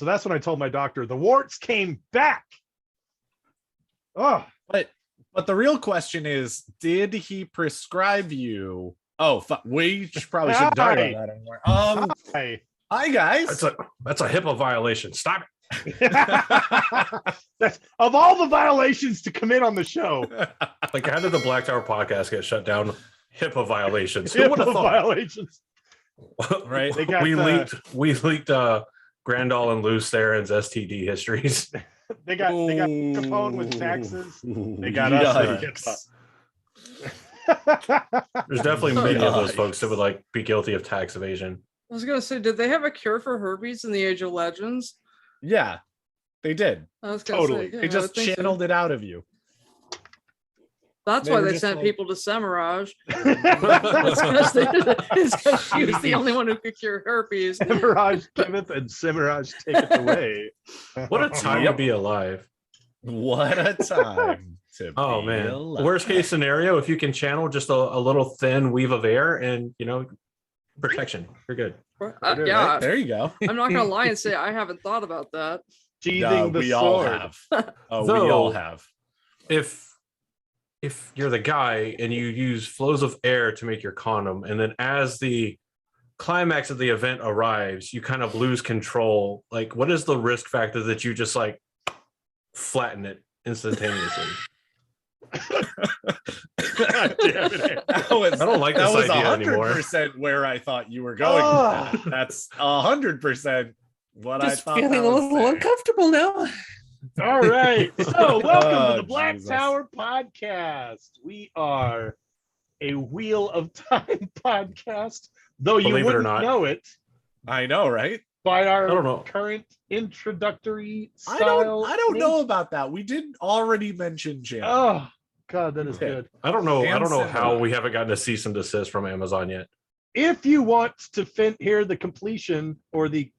that's when I told my doctor the warts came back. Oh, but the real question is, did he prescribe you? Oh, we probably shouldn't talk about that anymore. Hi guys. That's a HIPAA violation. Stop it. That's, of all the violations to commit on the show, like, how did the Black Tower podcast get shut down? HIPAA violations. Who would have thought? Violations. Right. We leaked Grandal and Lou Theron's STD histories. They got Capone with taxes. They got us. There's definitely many of those folks that would like be guilty of tax evasion. I was gonna say, did they have a cure for herpes in the Age of Legends? Yeah, they did. I was gonna say, yeah, they just channeled it out of you. That's why they sent people to Semiraj. It's because she was the only one who could cure herpes. Semiraj giveth and Semiraj taketh away. What a time to be alive. What a time to oh be man. alive. Worst case scenario, if you can channel just a little thin weave of air and protection, you're good. Yeah, right, there you go. I'm not gonna lie and say I haven't thought about that. Sheathing the we sword. all have. We all have. If you're the guy and you use flows of air to make your condom, and then as the climax of the event arrives, you kind of lose control, like what is the risk factor that you just like flatten it instantaneously? God damn it. I don't like this idea anymore. 100% where I thought you were going. With that. That's 100% what Just I thought. Feeling a little uncomfortable now. All right. So welcome to the Black Jesus. Tower podcast. We are a Wheel of Time podcast, though you Believe it or wouldn't not. know it I know, right? by I don't our know. current introductory style. I don't name. know about that. We did already mention Jim. Oh God, that is Okay. good. I don't know Damn how simple. we haven't gotten a cease and desist from Amazon yet. If you want to hear the completion or the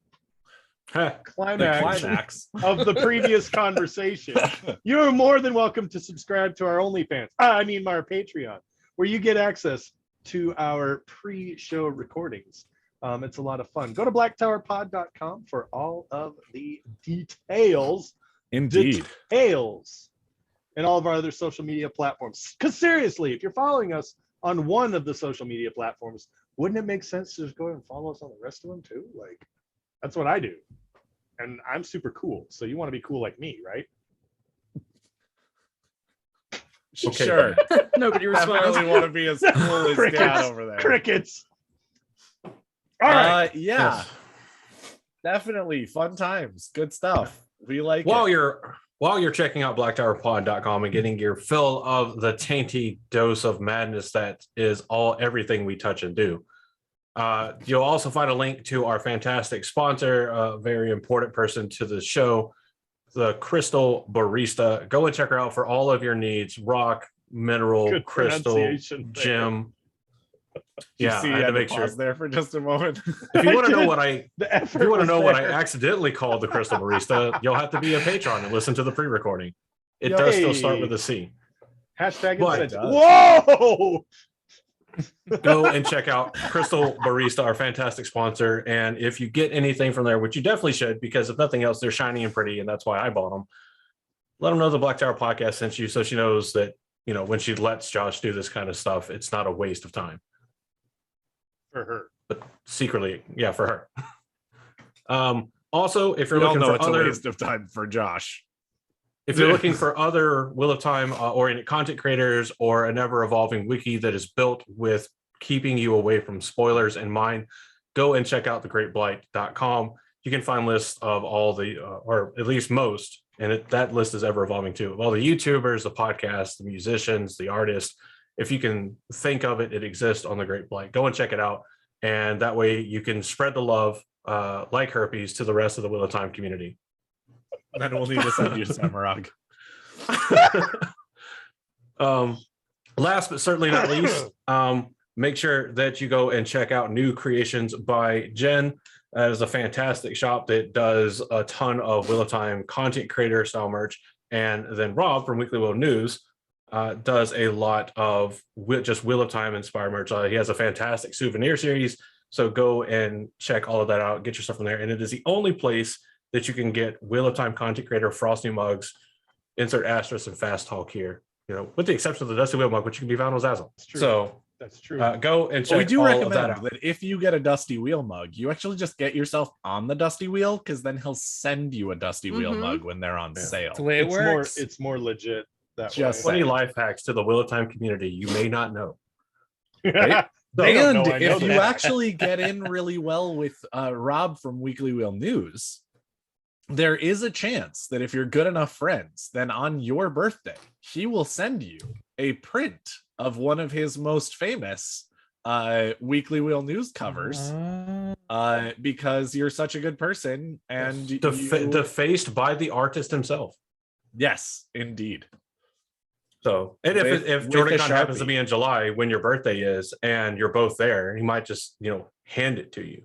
climax of the previous conversation, you're more than welcome to subscribe to our OnlyFans. Our Patreon, where you get access to our pre-show recordings. It's a lot of fun. Go to blacktowerpod.com for all of the details. Indeed. Details. And all of our other social media platforms. Because seriously, if you're following us on one of the social media platforms, wouldn't it make sense to just go and follow us on the rest of them too? Like, that's what I do. And I'm super cool. So you want to be cool like me, right? Okay. Sure. Nobody I responds. really want to be as cool as Crickets. Dad over there. Crickets. All right. Yeah. Yes. Definitely fun times. Good stuff. We like While it. you're checking out blacktowerpod.com and getting your fill of the tainty dose of madness that is everything we touch and do, you'll also find a link to our fantastic sponsor, a very important person to the show, the Crystal Barista. Go and check her out for all of your needs: rock, mineral, Good crystal, pronunciation there. gem. You Yeah, see, I had to make sure. there for just a moment. If you want to know did. what I The If effort you want to was know what I there. accidentally called the Crystal Barista, you'll have to be a patron and listen to the pre-recording. It Yo, does still hey. start with a C. Hashtag But- incentive. Whoa! Go and check out Crystal Barista, our fantastic sponsor. And if you get anything from there, which you definitely should, because if nothing else, they're shiny and pretty, and that's why I bought them. Let them know the Black Tower podcast sent you, so she knows that, when she lets Josh do this kind of stuff, it's not a waste of time. For her. But secretly, yeah, for her. Also, if you're We all looking know for it's other a waste of time for Josh. If you're looking for other Wheel of Time oriented content creators, or an ever evolving wiki that is built with keeping you away from spoilers in mind, go and check out thegreatblight.com. You can find lists of all the, or at least most, and that list is ever evolving too, of all the YouTubers, the podcasts, the musicians, the artists. If you can think of it, it exists on the Great Blight. Go and check it out. And that way you can spread the love like herpes to the rest of the Wheel of Time community. Then we'll need to send you Samarag. Last but certainly not least, make sure that you go and check out New Creations by Jen. That is a fantastic shop that does a ton of Wheel of Time content creator style merch. And then Rob from Weekly Wheel News does a lot of just Wheel of Time inspired merch. He has a fantastic souvenir series. So go and check all of that out, get your stuff from there. And it is the only place that you can get Wheel of Time content creator Frosty mugs, insert asterisk and fast talk here, with the exception of the Dusty Wheel mug, which can be found on Zazzle. true. So That's true. go and check we do all recommend of that out. that if you get a Dusty Wheel mug, you actually just get yourself on the Dusty Wheel, because then he'll send you a Dusty Wheel Mhm. mug when they're on sale. That's the way it works. It's more legit that Just way. 20 life hacks to the Wheel of Time community you may not know. They don't know And I know if you that. actually get in really well with Rob from Weekly Wheel News, there is a chance that if you're good enough friends, then on your birthday, he will send you a print of one of his most famous Weekly Wheel News covers, because you're such a good person and Defaced by the artist himself. yes, indeed. So, and With if a Jordan Con happens to Sharpie. be in July when your birthday is, and you're both there, he might just hand it to you.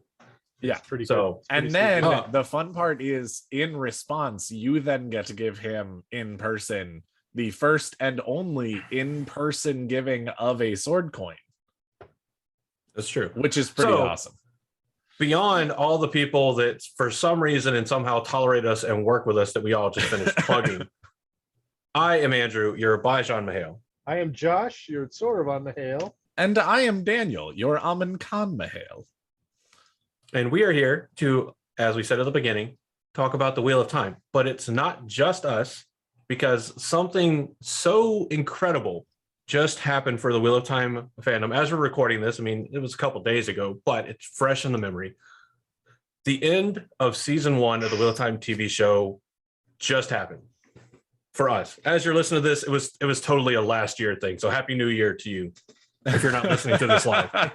Yeah. It's pretty So- good. It's And pretty then sweet. Huh. the fun part is, in response, you then get to give him in person the first and only in-person giving of a sword coin, That's true. which is pretty So- awesome. Beyond all the people that for some reason and somehow tolerate us and work with us that we all just finished plugging, I am Andrew, your Bajan Mahale. I am Josh. You're sort of on the hail. And I am Daniel, your Amin Khan Mahale. And we are here to, as we said at the beginning, talk about the Wheel of Time. But it's not just us, because something so incredible just happened for the Wheel of Time fandom. As we're recording this, I mean, it was a couple days ago, but it's fresh in the memory. The end of season 1 of the Wheel of Time TV show just happened for us. As you're listening to this, it was totally a last year thing. So happy New Year to you if you're not listening to this live.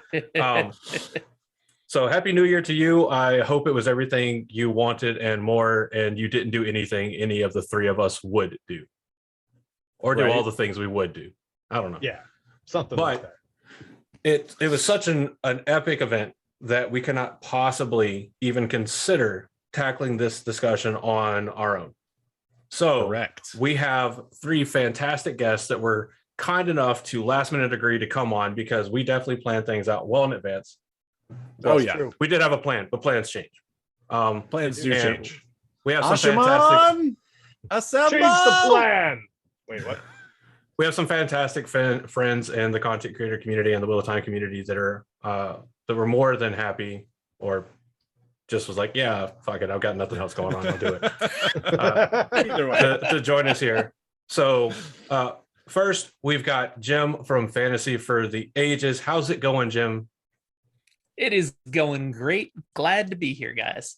So happy New Year to you. I hope it was everything you wanted and more, and you didn't do anything any of the three of us would do, or do Right. all the things we would do. I don't know. Yeah, something But- like that. It was such an epic event that we cannot possibly even consider tackling this discussion on our own. So Correct. we have 3 fantastic guests that were kind enough to last minute agree to come on, because we definitely planned things out well in advance. Oh, That's yeah. true. We did have a plan, but plans change. Plans do And change. we have some fantastic. Ashaman! Assemble! Change the plan. Wait, what? We have some fantastic friends in the content creator community and the Wheel of Time community that are that were more than happy, or just was like, yeah, fuck it, I've got nothing else going on, I'll do it. Either way. to join us here. So first, we've got Jim from Fantasy for the Ages. How's it going, Jim? It is going great. Glad to be here, guys.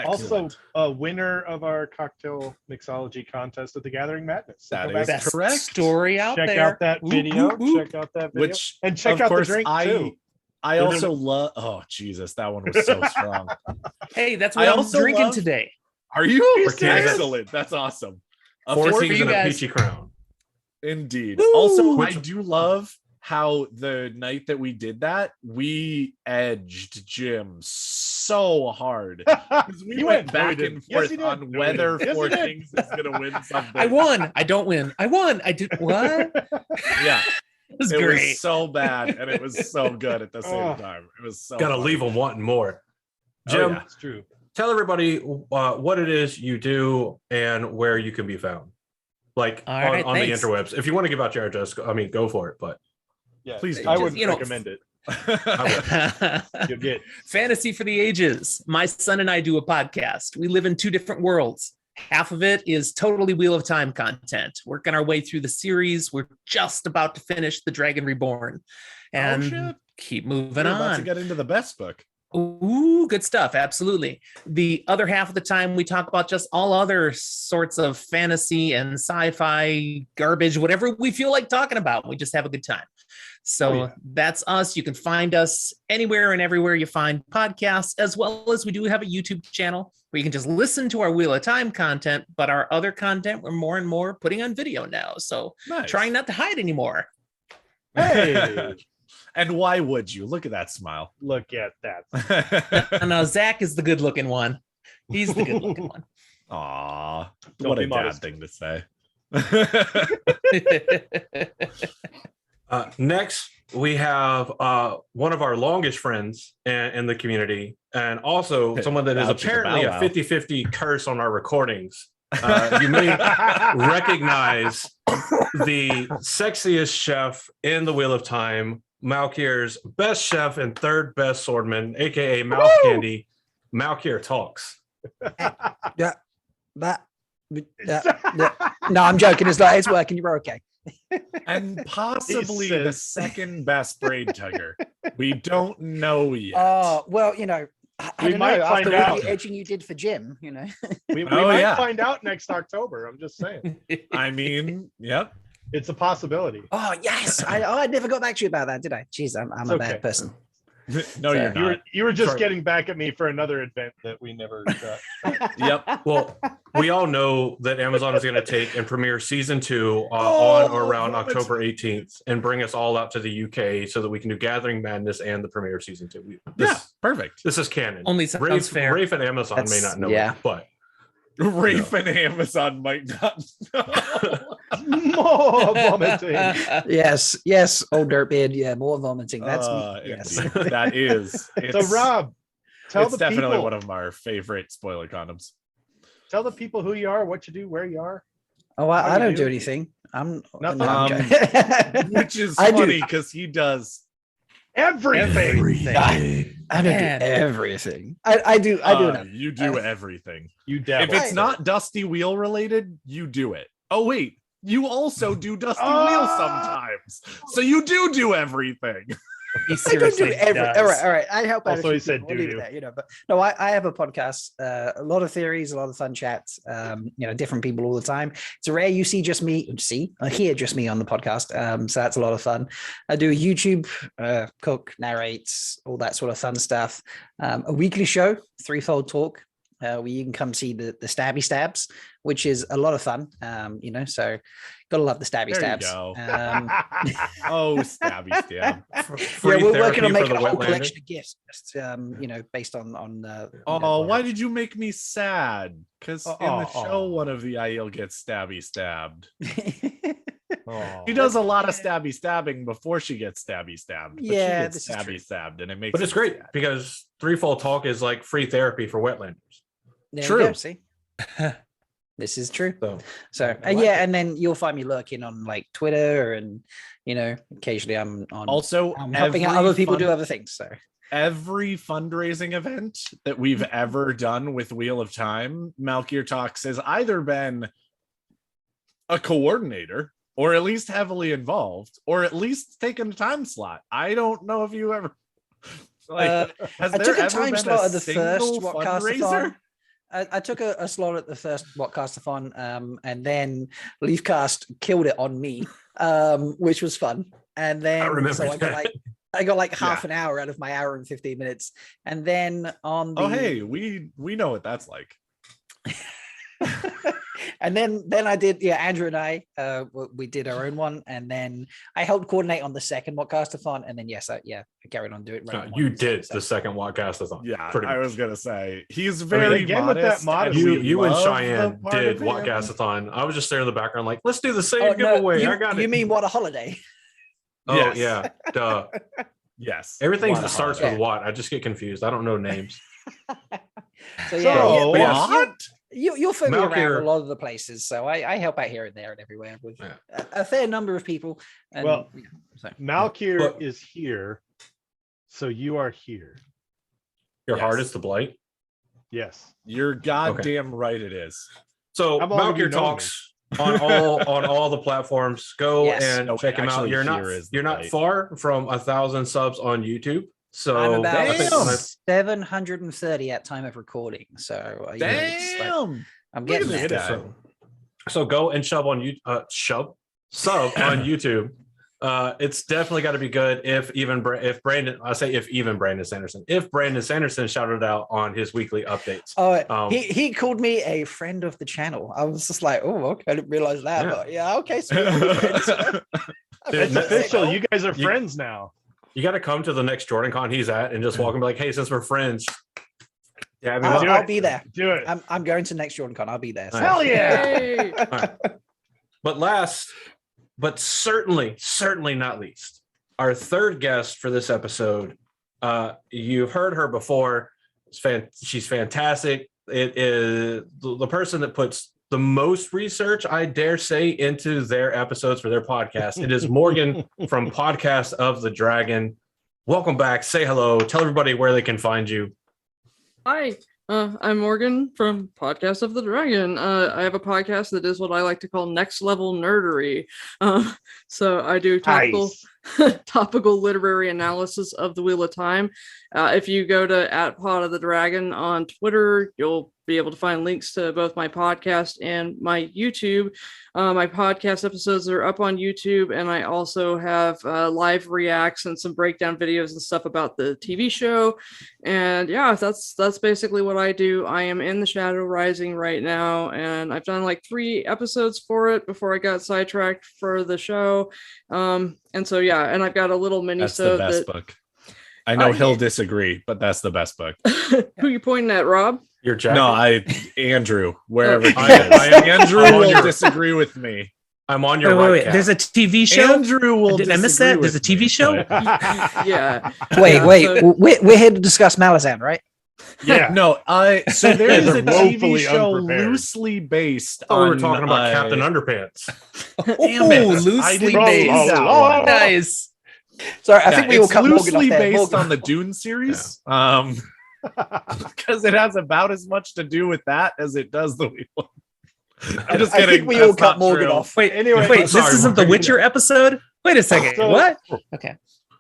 Also, Excellent. a winner of our cocktail mixology contest at the Gathering Madness. So That go is back, Best correct. story out check there. out that Whoop, video. whoop, whoop. Check out that video. Which, and check of out the course, drink I too. also love. Oh Jesus, that one was so strong. Hey, that's I what I'm also drinking love- today. Are you? He's serious? Excellent. That's awesome. A 14 for and you a guys. peachy crown. Indeed. Woo! Also, Which- I do love how the night that we did that, we edged Jim so hard. 'Cause we You went went- no, back he and didn't. Yes, forth he did. on No, he whether didn't. Yes, Four he did. Kings is gonna win something. I won. I don't win. I won. I did what? Yeah, It was it great. was so bad and it was so good at the same Oh. time. It was so Gotta funny. leave them wanting more. Oh, Jim, yeah. It's true. tell everybody what it is you do and where you can be found. Like All on, right, on the thanks. interwebs. If you want to give out your address, go for it. But Yeah, Please do. I Just, wouldn't recommend it. You'll get Fantasy for the Ages. My son and I do a podcast. We live in 2 different worlds. Half of it is totally Wheel of Time content, working our way through the series. We're just about to finish The Dragon Reborn and shit. keep We're moving about to on. get into the best book. Ooh, good stuff. Absolutely. The other half of the time, we talk about just all other sorts of fantasy and sci-fi garbage, whatever we feel like talking about. We just have a good time. So Oh, yeah. that's us. You can find us anywhere and everywhere you find podcasts, as well as we do have a YouTube channel where you can just listen to our Wheel of Time content, but our other content, we're more and more putting on video now. So Nice. trying not to hide anymore. hey, And why would you? Look at that smile. look at that. And now Zach is the good looking one. He's the good looking one. Aw, Don't what be a dad modest. thing to say. next, we have one of our longest friends in the community, and also someone that is Wow, chicka apparently bow a wow. 50-50 curse on our recordings. You may recognize the sexiest chef in the Wheel of Time, Malkier's best chef and third best swordman, aka Mouth Candy, Malkier Talks. Yeah, that. No, I'm joking. It's working. You're okay. And possibly He the says- second best braid tugger. We don't know yet. Oh well, I We don't might know. find After all out. the edging you did for Jim, we Oh, might yeah. find out next October. I'm just saying. I mean, yep. It's a possibility. Oh yes, I never got back to you about that, did I? Jeez, I'm It's a okay. bad person. No, you're You were, not. you were just Sorry. getting back at me for another event that we never got. Yep. Well, we all know that Amazon is going to take and premiere season 2 Oh, on or around vomit. October 18th and bring us all out to the UK so that we can do Gathering Madness and the premiere of season 2. Yeah, perfect. This is canon. Only sounds Rafe, fair. Rafe and Amazon may That's- not know yeah. it, but Rafe and Amazon might not know. More vomiting. Yes, old dirtbeard. Yeah, more vomiting. That's me. Yes. Indeed. That is. So It's, Rob, tell it's the definitely people. one of our favorite spoiler condoms. Tell the people who you are, what you do, where you are. Oh, How I you don't do? do anything. I'm Nothing? no, I'm Um, joking. Which is I do. funny because he does Everything. I don't Man. do everything. I do. I do enough. You do everything. You If devil. it's not Dusty Wheel related, you do it. Oh wait, you also do Dusty Oh! Wheel sometimes, so you do everything. He I don't do seriously every. does. All right. I help out. a Also, few he said people. We'll leave it doo-doo. there, but no, I have a podcast. A lot of theories, a lot of fun chats. Different people all the time. It's rare you see just me. Hear just me on the podcast. So that's a lot of fun. I do a YouTube, cook, narrates, all that sort of fun stuff. A weekly show, Threefold Talk. Where you can come see the stabby stabs, which is a lot of fun. So gotta love the stabby There you stabs. go. Um, Oh, stabby stab. free yeah, we're working on therapy for making the a whole wetlander. collection of gifts, just, based on. Oh, why did you make me sad? Because in the Oh. show, one of the IEL gets stabby stabbed. Oh. She does a lot of stabby stabbing before she gets stabby stabbed. But Yeah, she this gets is true. stabby stabbed, and it makes. But it's me great sad. because Threefold Talk is like free therapy for wetlanders. There True. you go, see, this is true. So So I like it. and then you'll find me lurking on like Twitter, and occasionally I'm on. Also, I'm helping out every other people fun- do other things. So every fundraising event that we've ever done with Wheel of Time, Malkier Talks has either been a coordinator or at least heavily involved or at least taken a time slot. I don't know if you ever has I there took a ever time been slot at the single first fundraiser? Whatcastathon. I took a slot at the first Whatcastathon, and then Leafcast killed it on me, which was fun. And then remember so that. I got like half an hour out of my hour and 15 minutes. And then on the Oh hey, we know what that's like. and then I did, Andrew and I we did our own one, and then I helped coordinate on the second Whatcastathon, and then I carried on doing it. No, you did the second Whatcastathon. Yeah, pretty I was was gonna say he's very again with that modest. modesty. you and love Cheyenne the part did of him. Whatcastathon. I was just there in the background, like, let's do the same Oh, no, giveaway. I got it. you mean what a holiday? Oh Yes. yeah, duh. Yes, Everything What a that starts holiday. with what? I just get confused. I don't know names. So So, yes. What? you'll find me around Malkier- a lot of the places. So I help out here and there and everywhere with Yeah. a fair number of people. And, Well, so. Malkier But- is here, so you are here. Your Yes. heart is the blight. Yes. You're goddamn right. It is. So How long have you Malkier known Talks on all the platforms. Go Yes. and No, check him out. actually, You're not here is the you're not blight. far from 1,000 subs on YouTube. So I'm I think about Damn. 730 at time of recording. So it's like, Damn. I'm Look getting at there. this guy. so go and sub on sub on YouTube. It's definitely got to be good. If Brandon Sanderson, if Brandon Sanderson shouted out on his weekly updates. Oh, he called me a friend of the channel. I was just like, oh, okay, I didn't realize that. Yeah. But yeah, okay. So It's no- official. You guys are You- friends now. You got to come to the next Jordan Con he's at and just walk and be like, hey, since we're friends, yeah, I mean, do I'll it. be there. Do it. I'm going to next Jordan Con. I'll be there. So. Hell yeah. Yay. but last, but certainly not least, our third guest for this episode. You've heard her before. She's fantastic. It is the person that puts the most research, I dare say, into their episodes for their podcast. It is Morgan from Podcast of the Dragon. Welcome back. Say hello. Tell everybody where they can find you. Hi, I'm Morgan from Podcast of the Dragon. I have a podcast that is what I like to call next level nerdery. So I do topical literary analysis of the Wheel of Time. If you go to @PoD of the Dragon on Twitter, you'll be able to find links to both my podcast and my YouTube. My podcast episodes are up on YouTube, and I also have live reacts and some breakdown videos and stuff about the TV show. And yeah, that's basically what I do. I am in the Shadow Rising right now, and I've done like 3 episodes for it before I got sidetracked for the show. And so yeah, and I've got a little mini. That's the best book. I know he'll disagree, but that's the best book. Who you pointing at, Rob? Your jacket? No, Andrew. Wherever he I am Andrew will disagree with me. I'm on your Wait. cap. There's a TV show. Andrew will. Did I miss that? There's a TV show. Yeah. Wait. So- We're here to discuss Malazan, right? Yeah. No, so there is a TV Woefully show unprepared. loosely based Oh, on. we were talking about Captain Underpants. Damn it. I Loosely didn't based. see that one. Nice. Sorry, I think we all it's cut Morgan off loosely there. based Morgan- on the Dune series. Because it has about as much to do with that as it does the Wheel. I'm just I kidding. think we That's all cut not Morgan true. off. Wait, Anyway, wait. sorry, This isn't the Morgan. Witcher episode. Wait a second. So- What? Okay.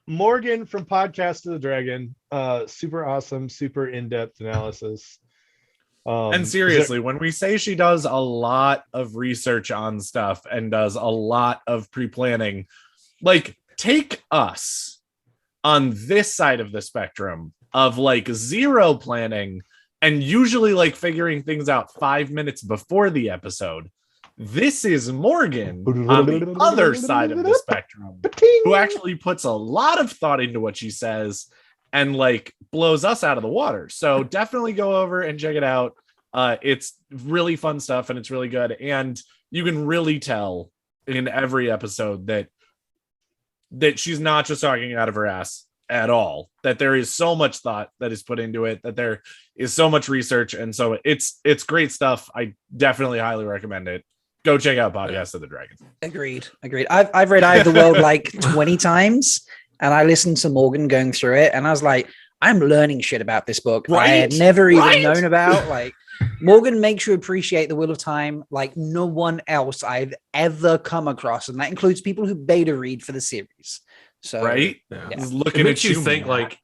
Morgan from Podcast of the Dragon. Super awesome, super in-depth analysis. And seriously, when we say she does a lot of research on stuff and does a lot of pre-planning, like take us on this side of the spectrum of like zero planning and usually like figuring things out 5 minutes before the episode. This is Morgan on the other side of the spectrum, who actually puts a lot of thought into what she says and like blows us out of the water. So definitely go over and check it out. It's really fun stuff and it's really good. And you can really tell in every episode that she's not just talking out of her ass at all, that there is so much thought that is put into it, that there is so much research. And so it's great stuff. I definitely highly recommend it. Go check out Podcast of the Dragon. Agreed. I've read Eye of the World like 20 times, and I listened to Morgan going through it, and I was like, I'm learning shit about this book I had never even known about. Like, Morgan makes you appreciate the Wheel of Time like no one else I've ever come across, and that includes people who beta read for the series. So Right? Yeah. Yeah. Just It looking makes at you think like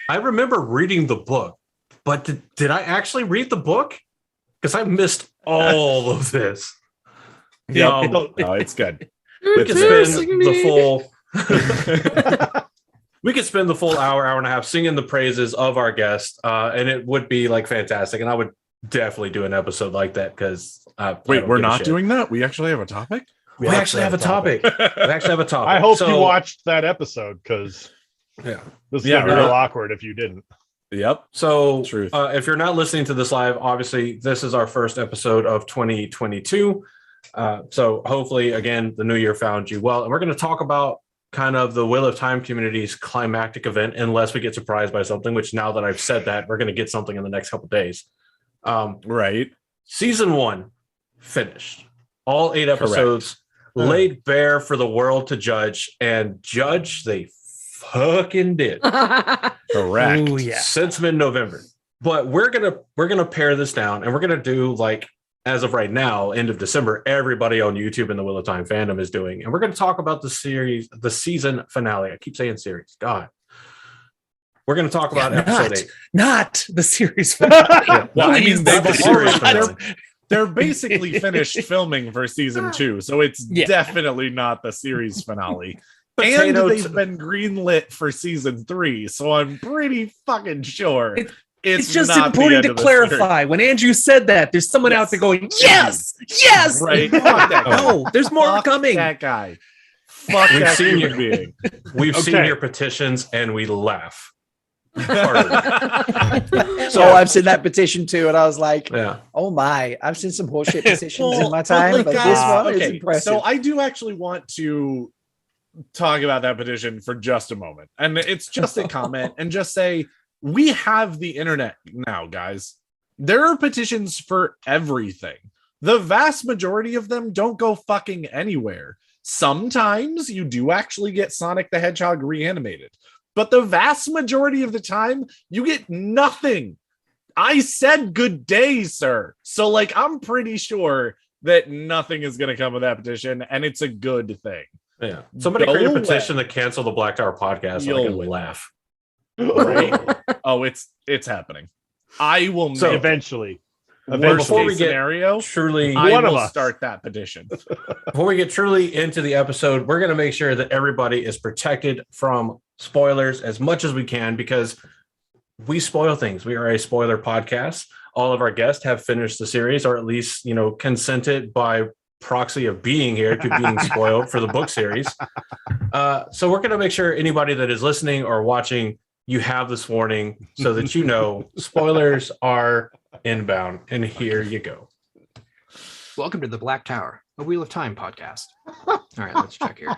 I remember reading the book, but did I actually read the book? Because I missed all of this. Yeah, no, it's good. We could You're spend teasing the me. full we could spend the full hour and a half singing the praises of our guest, and it would be like fantastic. And I would definitely do an episode like that because Wait, we're not doing that? We actually have a topic? We actually have a topic. We actually have a topic. I hope So- you watched that episode because Yeah. this is Yeah, gonna be real right. awkward if you didn't. Yep. So, Truth. if you're not listening to this live, obviously this is our first episode of 2022. So hopefully, again, the new year found you well, and we're going to talk about kind of the Wheel of Time community's climactic event, unless we get surprised by something. Which now that I've said that, we're going to get something in the next couple days. Right. Season 1 finished. All 8 episodes laid bare for the world to judge, and judge they fucking did. Correct. Oh yeah. Since mid-November. But we're gonna pare this down, and we're gonna do like, as of right now, end of December, everybody on YouTube in the Wheel of Time fandom is doing, and we're gonna talk about the season finale. I keep saying series. God. We're gonna talk about episode 8. Not the series finale. Well, I Please, mean, not they've the already, series finale. they're basically finished filming for season 2, so it's Yeah. definitely not the series finale. Potato And they've been greenlit for season 3, so I'm pretty fucking sure It's just not the important end to of the clarify. When Andrew said that, there's someone out there going, "Yes, yes." series. Right? Fuck that guy. No, there's more Fuck coming. that guy. Fuck We've that seen human being. We've seen Okay. your petitions and we laugh. So I've seen that petition too, and I was like, Yeah. oh my, I've seen some horseshit petitions Well, in my time, like, but guys, this one is okay, impressive. so I do actually want to talk about that petition for just a moment. And it's just a comment and just say, we have the internet now, guys. There are petitions for everything. The vast majority of them don't go fucking anywhere. Sometimes you do actually get Sonic the Hedgehog reanimated, but the vast majority of the time you get nothing. I said good day, sir. So like, I'm pretty sure that nothing is going to come of that petition, and it's a good thing. Yeah. Somebody create a petition to cancel the Black Tower podcast. So I can laugh. Right? Oh, it's happening. I will So make eventually. Before we get scenario, truly, I one of will us. start that petition. before we get truly into the episode, we're going to make sure that everybody is protected from spoilers as much as we can, because we spoil things. We are a spoiler podcast. All of our guests have finished the series, or at least, consented by proxy of being here to being spoiled for the book series. So we're going to make sure anybody that is listening or watching, you have this warning so that spoilers are inbound. And here you go. Welcome to the Black Tower, a Wheel of Time podcast. All right, let's check here.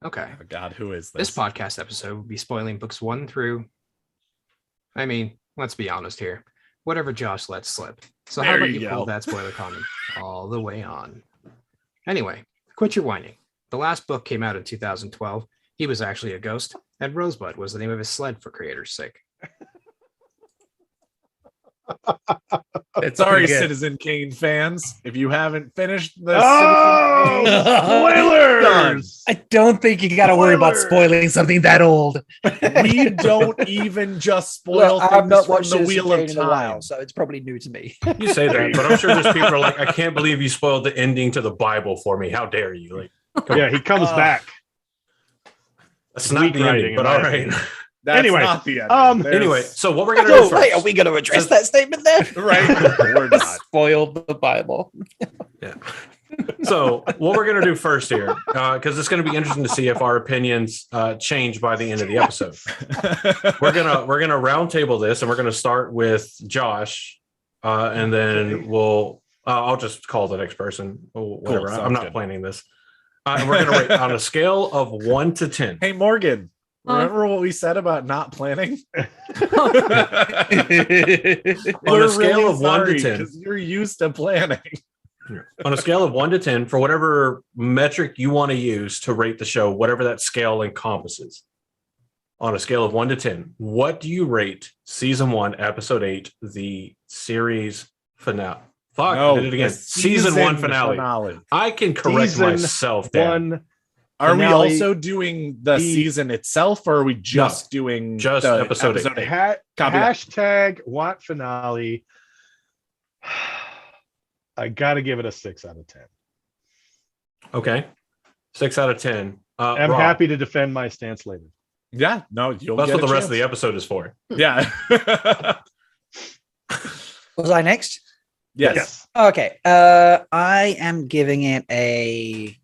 Okay. Oh God, who is this? This podcast episode will be spoiling books 1 through, let's be honest here, whatever Josh lets slip. So how There about you you go. pull that spoiler comment all the way on? Anyway, quit your whining. The last book came out in 2012. He was actually a ghost, and Rosebud was the name of his sled, for creator's sake. Sorry, pretty good. Citizen Kane fans. If you haven't finished the Spoilers! I don't think you got to worry about Spoiler! spoiling something that old. we don't even just spoil Well, I have things not from watched the Citizen Wheel of Kane in a while, Time. so it's probably new to me. You say that, but I'm sure there's people who are like, I can't believe you spoiled the ending to the Bible for me. How dare you? Like, Yeah, he comes back. that's not Weak the writing, ending, in but my all right. opinion. That's Anyway, not the end. Anyway, so what we're going to do Oh, first. wait, are we going to address that statement there? right? We're not. Spoiled the Bible. So what we're going to do first here, because it's going to be interesting to see if our opinions change by the end of the episode. We're gonna round table this, and we're going to start with Josh, and then I'll just call the next person. Whatever. Cool, I'm not sounds good. planning this. And we're going to rate on a scale of 1 to 10. Hey, Morgan. Huh? Remember what we said about not planning? On a scale of 1 to 10. because you're used to planning. On a scale of 1 to 10, for whatever metric you want to use to rate the show, whatever that scale encompasses. On a scale of 1 to 10, what do you rate season 1, episode 8, the series finale? Fuck, I did it again. the Season 1 finale. I can correct Season myself, Dan. 1. Are we Finale, also doing the season itself, or are we just doing just the episode 8? Copy that. Hashtag WoT finale. I got to give it a 6 out of 10. Okay. 6 out of 10. I'm Rob, happy to defend my stance later. Yeah, no, you'll That's get what a the rest of chance. the episode is for. Yeah. Was I next? yes. Okay. I am giving it a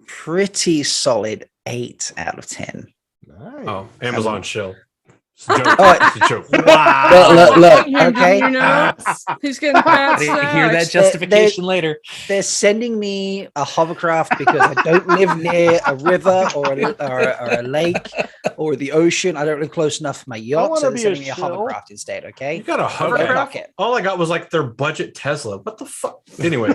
pretty solid 8 out of 10. Nice. Oh, Amazon shill. It's a joke. Oh, It's a joke. Wow. Look, Yeah, okay. you know, he's getting fat Hear that stacks. justification later. They're sending me a hovercraft because I don't live near a river or a lake or the ocean. I don't live close enough for my yacht, wanna so they're be a sending me a shill. hovercraft instead, okay? You got a Okay, hovercraft? fuck it. All I got was like their budget Tesla. What the fuck? Anyway,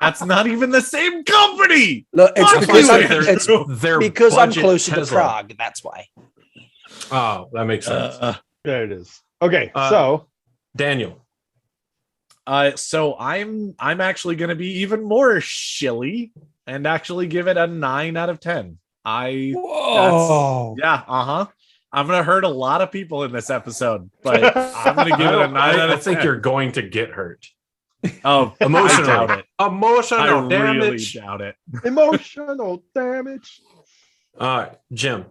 That's not even the same company. Look, it's Fuck because, you, I'm, Andrew. it's their because I'm budget closer to Tesla. Prague. That's why. Oh, that makes sense. There it is. Okay, Uh, so Daniel. So I'm actually going to be even more shilly and actually give it a 9 out of 10. Whoa. Yeah, I'm going to hurt a lot of people in this episode, but I'm going to give it a 9 out I of 10. think you're going to get hurt. Oh, Emotionally. I doubt it. Emotional I really damage. doubt it. emotional damage. All right, Jim.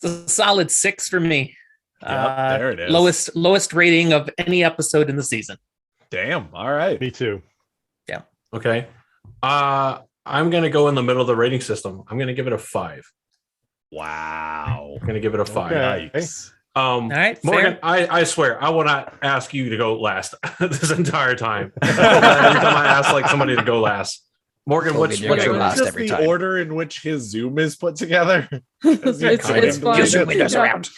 It's a solid 6 for me. Yep, there it is. Lowest rating of any episode in the season. Damn. All right. Me too. Okay. I'm going to go in the middle of the rating system. I'm going to give it a 5. Wow. I'm going to give it a 5. Okay. Yikes. All right, Morgan, fair. I swear, I will not ask you to go last this entire time. Every time I ask like somebody to go last, Morgan, what's Morgan, Okay, you're your last just every the time. order in which his Zoom is put together. It's fine. Your Zoom windows Yeah. around.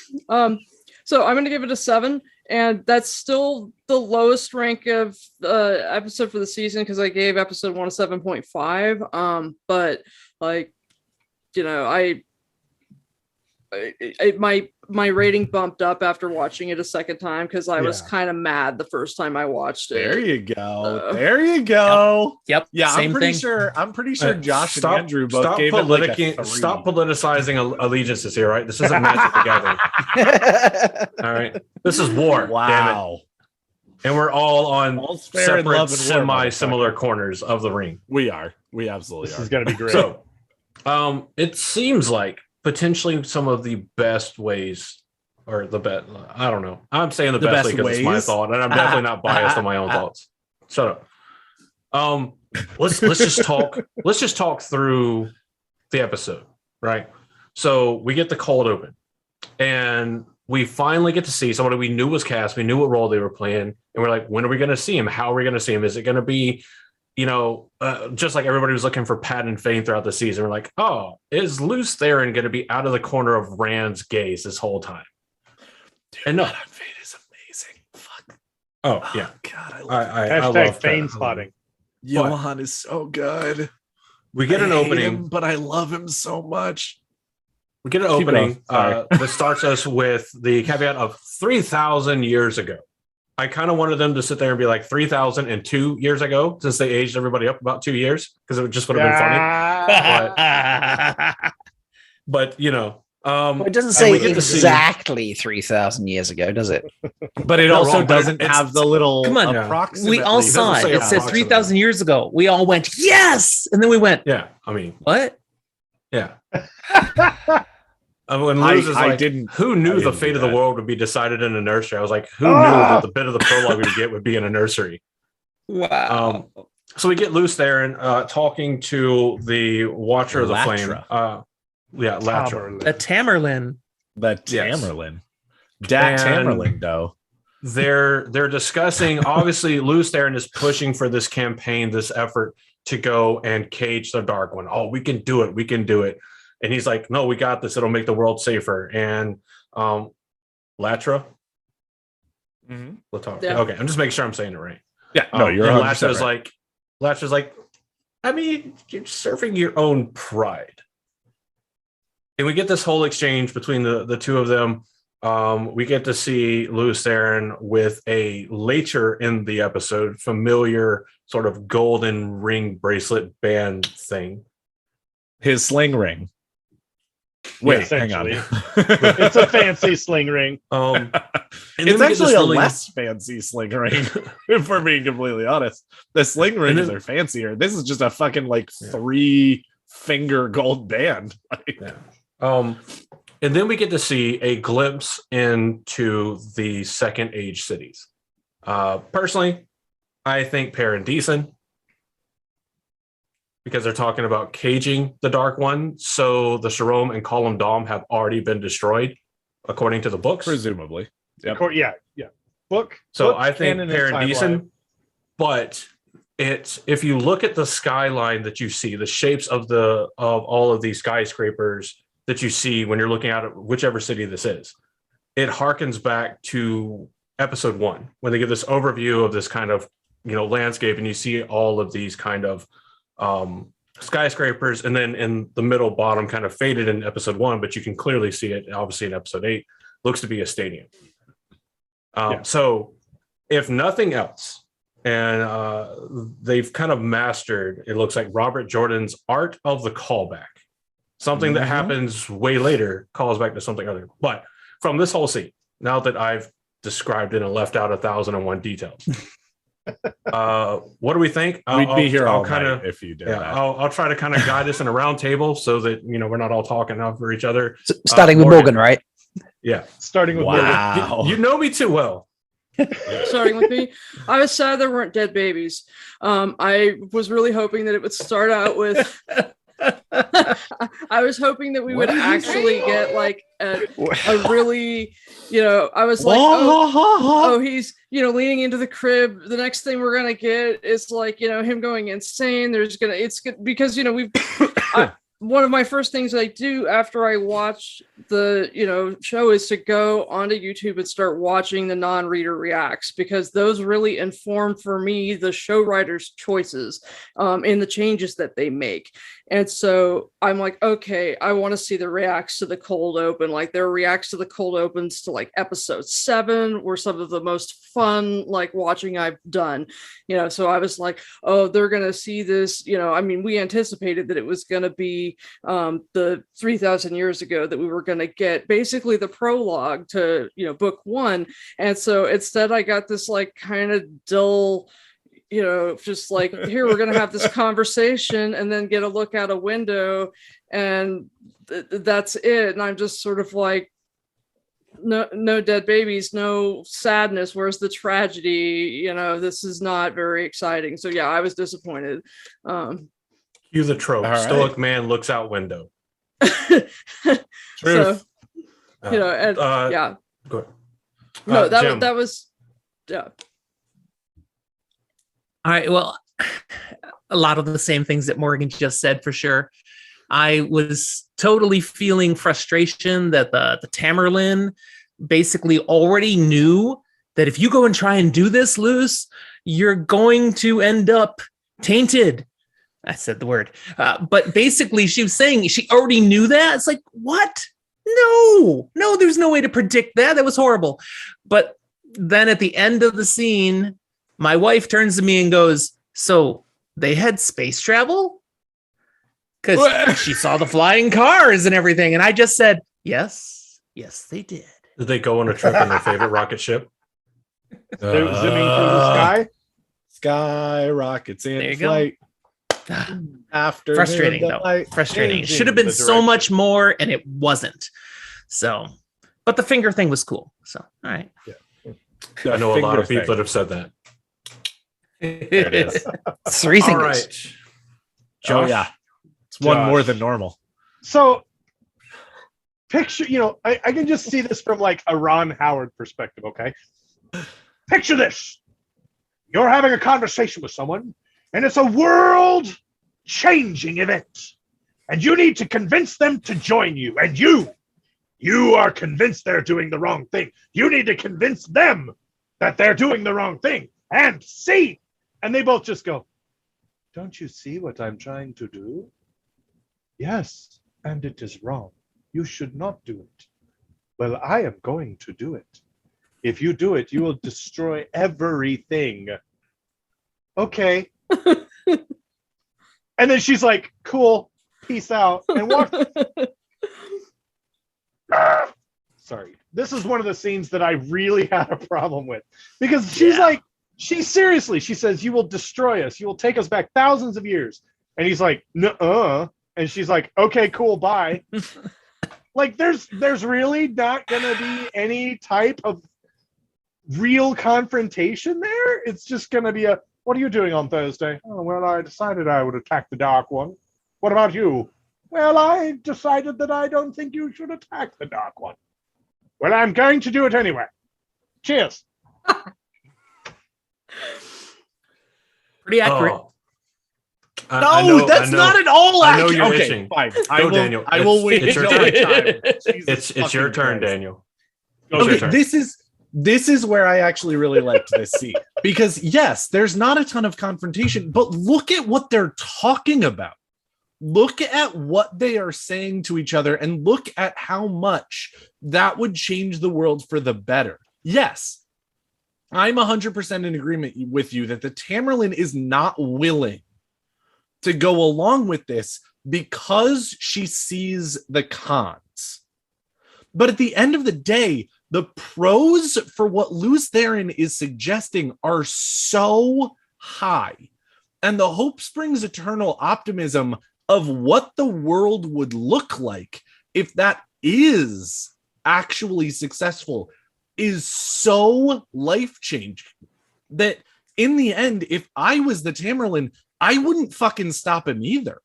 So I'm gonna give it a 7, and that's still the lowest rank of episode for the season because I gave episode 1 a 7.5. But like, you know, my rating bumped up after watching it a second time because I was Yeah. kind of mad the first time I watched it. There you go. There you go. Yep. Yeah, Same thing. I'm pretty sure Josh Stop- and Andrew both stop gave it like a 3. Stop politicizing allegiances here, right? This isn't Magic the Gathering. All right, this is war. Damn it. Wow. And we're all on All's fair in separate, love and war, semi-similar corners of the ring. We are. We absolutely This are. is gonna be great. So, it seems like potentially some of the best ways, or the best. I don't know. I'm saying the best way because it's my ways? thought, and I'm definitely not biased on my own thoughts. Shut up. Let's just talk. Let's just talk through the episode, right? So we get the cold open, and we finally get to see somebody we knew was cast. We knew what role they were playing, and we're like, when are we going to see him? How are we going to see him? Is it going to be, just like everybody was looking for Pat and Fane throughout the season? We're like, oh, is Luce Theron going to be out of the corner of Rand's gaze this whole time? Dude, And no. Pat and Fane is amazing. Fuck. Oh yeah, God, I love I Hashtag love Fane Pat. spotting. Johan is so good. We get an I hate opening. him, but I love him so much. We get an Keep opening going. that starts us with the caveat of 3,000 years ago. I kind of wanted them to sit there and be like 3,002 years ago, since they aged everybody up about 2 years, because it just would have been funny. But Well, it doesn't and say we get to see- exactly 3,000 years ago, does it? But it You're also wrong, but doesn't it's- have the little Come on. approximately. We all saw doesn't it. say It says approximately. 3,000 years ago. We all went, yes! And then we went, yeah, I mean, what? yeah. When Luz is I like, didn't- who I knew the didn't fate do of the that. world would be decided in a nursery? I was like, who knew that the bit of the prologue we would get would be in a nursery? Wow. So we get Luce there and talking to the Watcher of the Flame. Latra. Latra. A Tamerlane. The Yes. Tamerlane. Dat And- Tamerlane, though. They're discussing. Obviously, Luce Theron is pushing for this campaign, this effort to go and cage the Dark One. Oh, we can do it. We can do it. And he's like, no, we got this. It'll make the world safer. And Latra. Latara. Yeah. Okay, I'm just making sure I'm saying it right. Yeah, no, you're and 100% Latra's like, I mean, you're serving your own pride. And we get this whole exchange between the two of them. We get to see Luce Theron with a later in the episode, familiar sort of golden ring bracelet band thing. His sling ring. Wait, hang on. It's a fancy sling ring. And then It's we get actually this a really- less fancy sling ring, if we're being completely honest. The sling rings then- are fancier. This is just a fucking like 3-finger gold band. Yeah. And then we get to see a glimpse into the Second Age cities. Personally, I think Paradisen, because they're talking about caging the Dark One. So the Sharom and Column Dom have already been destroyed, according to the books. Presumably. Yep. Yeah. Book. So book, I think canon, and timeline. Paradisen, but it's, if you look at the skyline that you see, the shapes of all of these skyscrapers that you see when you're looking at whichever city this is, it harkens back to episode 1 when they give this overview of this kind of landscape, and you see all of these kind of skyscrapers, and then in the middle bottom kind of faded in episode 1, but you can clearly see it obviously in episode 8, looks to be a stadium. So if nothing else, and they've kind of mastered, it looks like, Robert Jordan's art of the callback. Something that happens way later calls back to something other. But from this whole scene, now that I've described it and left out 1,001 details, what do we think? We'd be here all kind night of if you did yeah. that. I'll try to kind of guide us in a round table so that we're not all talking over each other. Starting with Morgan, right? Yeah, Starting with Morgan. Wow. you know me too well. Starting with me, I was sad there weren't dead babies. I was really hoping that it would start out with I was hoping that we What would did you actually say? get like a really, I was like, oh, he's, leaning into the crib. The next thing we're gonna get is like, him going insane. It's good because we've. One of my first things I do after I watch the show is to go onto YouTube and start watching the non-reader reacts, because those really inform for me the show writers' choices in the changes that they make. And so I'm like, okay, I want to see the reacts to the cold open. Like their reacts to the cold opens to like episode 7 were some of the most fun like watching I've done. So I was like, oh, they're gonna see this. We anticipated that it was gonna be the 3,000 years ago that we were gonna get basically the prologue to book 1. And so instead I got this like kind of dull, just like, here, we're going to have this conversation and then get a look out a window and that's it. And I'm just sort of like, no dead babies, no sadness. Where's the tragedy? This is not very exciting. So yeah, I was disappointed. Cue the trope. All right. Stoic man looks out window. Truth. So, yeah. Go ahead. No, Jim. that was, yeah. All right. Well, a lot of the same things that Morgan just said for sure. I was totally feeling frustration that the Tamerlane basically already knew that if you go and try and do this, Luce, you're going to end up tainted. I said the word. But basically she was saying she already knew that. It's like, what? No, there's no way to predict that. That was horrible. But then at the end of the scene, my wife turns to me and goes, so they had space travel? Because she saw the flying cars and everything. And I just said, yes, they did. Did they go on a trip in their favorite rocket ship? They're zooming through the sky. Sky rockets There you in go. flight. After Frustrating though. Frustrating. It should have been so much more, and it wasn't. So, but the finger thing was cool. So, all right. I know a lot of people that have said that. There it is. 3 All fingers. right. Oh Josh? yeah, it's one Josh. more than normal. So picture, I can just see this from like a Ron Howard perspective, okay? Picture this. You're having a conversation with someone, and it's a world-changing event. And you need to convince them to join you. And you are convinced they're doing the wrong thing. You need to convince them that they're doing the wrong thing. And see. And they both just go, don't you see what I'm trying to do? Yes, and it is wrong. You should not do it. Well, I am going to do it. If you do it, you will destroy everything. Okay. And then she's like, cool, peace out, and walks. Sorry. This is one of the scenes that I really had a problem with. Because she's like, she says, you will destroy us. You will take us back thousands of years. And he's like, nuh-uh. And she's like, okay, cool, bye. Like, there's really not going to be any type of real confrontation there. It's just going to be what are you doing on Thursday? Oh, well, I decided I would attack the Dark One. What about you? Well, I decided that I don't think you should attack the Dark One. Well, I'm going to do it anyway. Cheers. Pretty accurate. Oh. I know- that's I know- not at all I know accurate. you're Okay, itching. fine. Go, Daniel. I will wait It's your until my turn. time. Jesus It's your fucking turn, Christ. Daniel. It's your Okay, turn. this is where I actually really liked this scene, because yes, there's not a ton of confrontation, but look at what they're talking about. Look at what they are saying to each other, and look at how much that would change the world for the better. Yes, I'm 100% in agreement with you that the Tamerlane is not willing to go along with this because she sees the cons. But at the end of the day, the pros for what Luz Theron is suggesting are so high. And the hope springs eternal optimism of what the world would look like if that is actually successful is so life-changing that in the end, if I was the Tamerlane, I wouldn't fucking stop him either.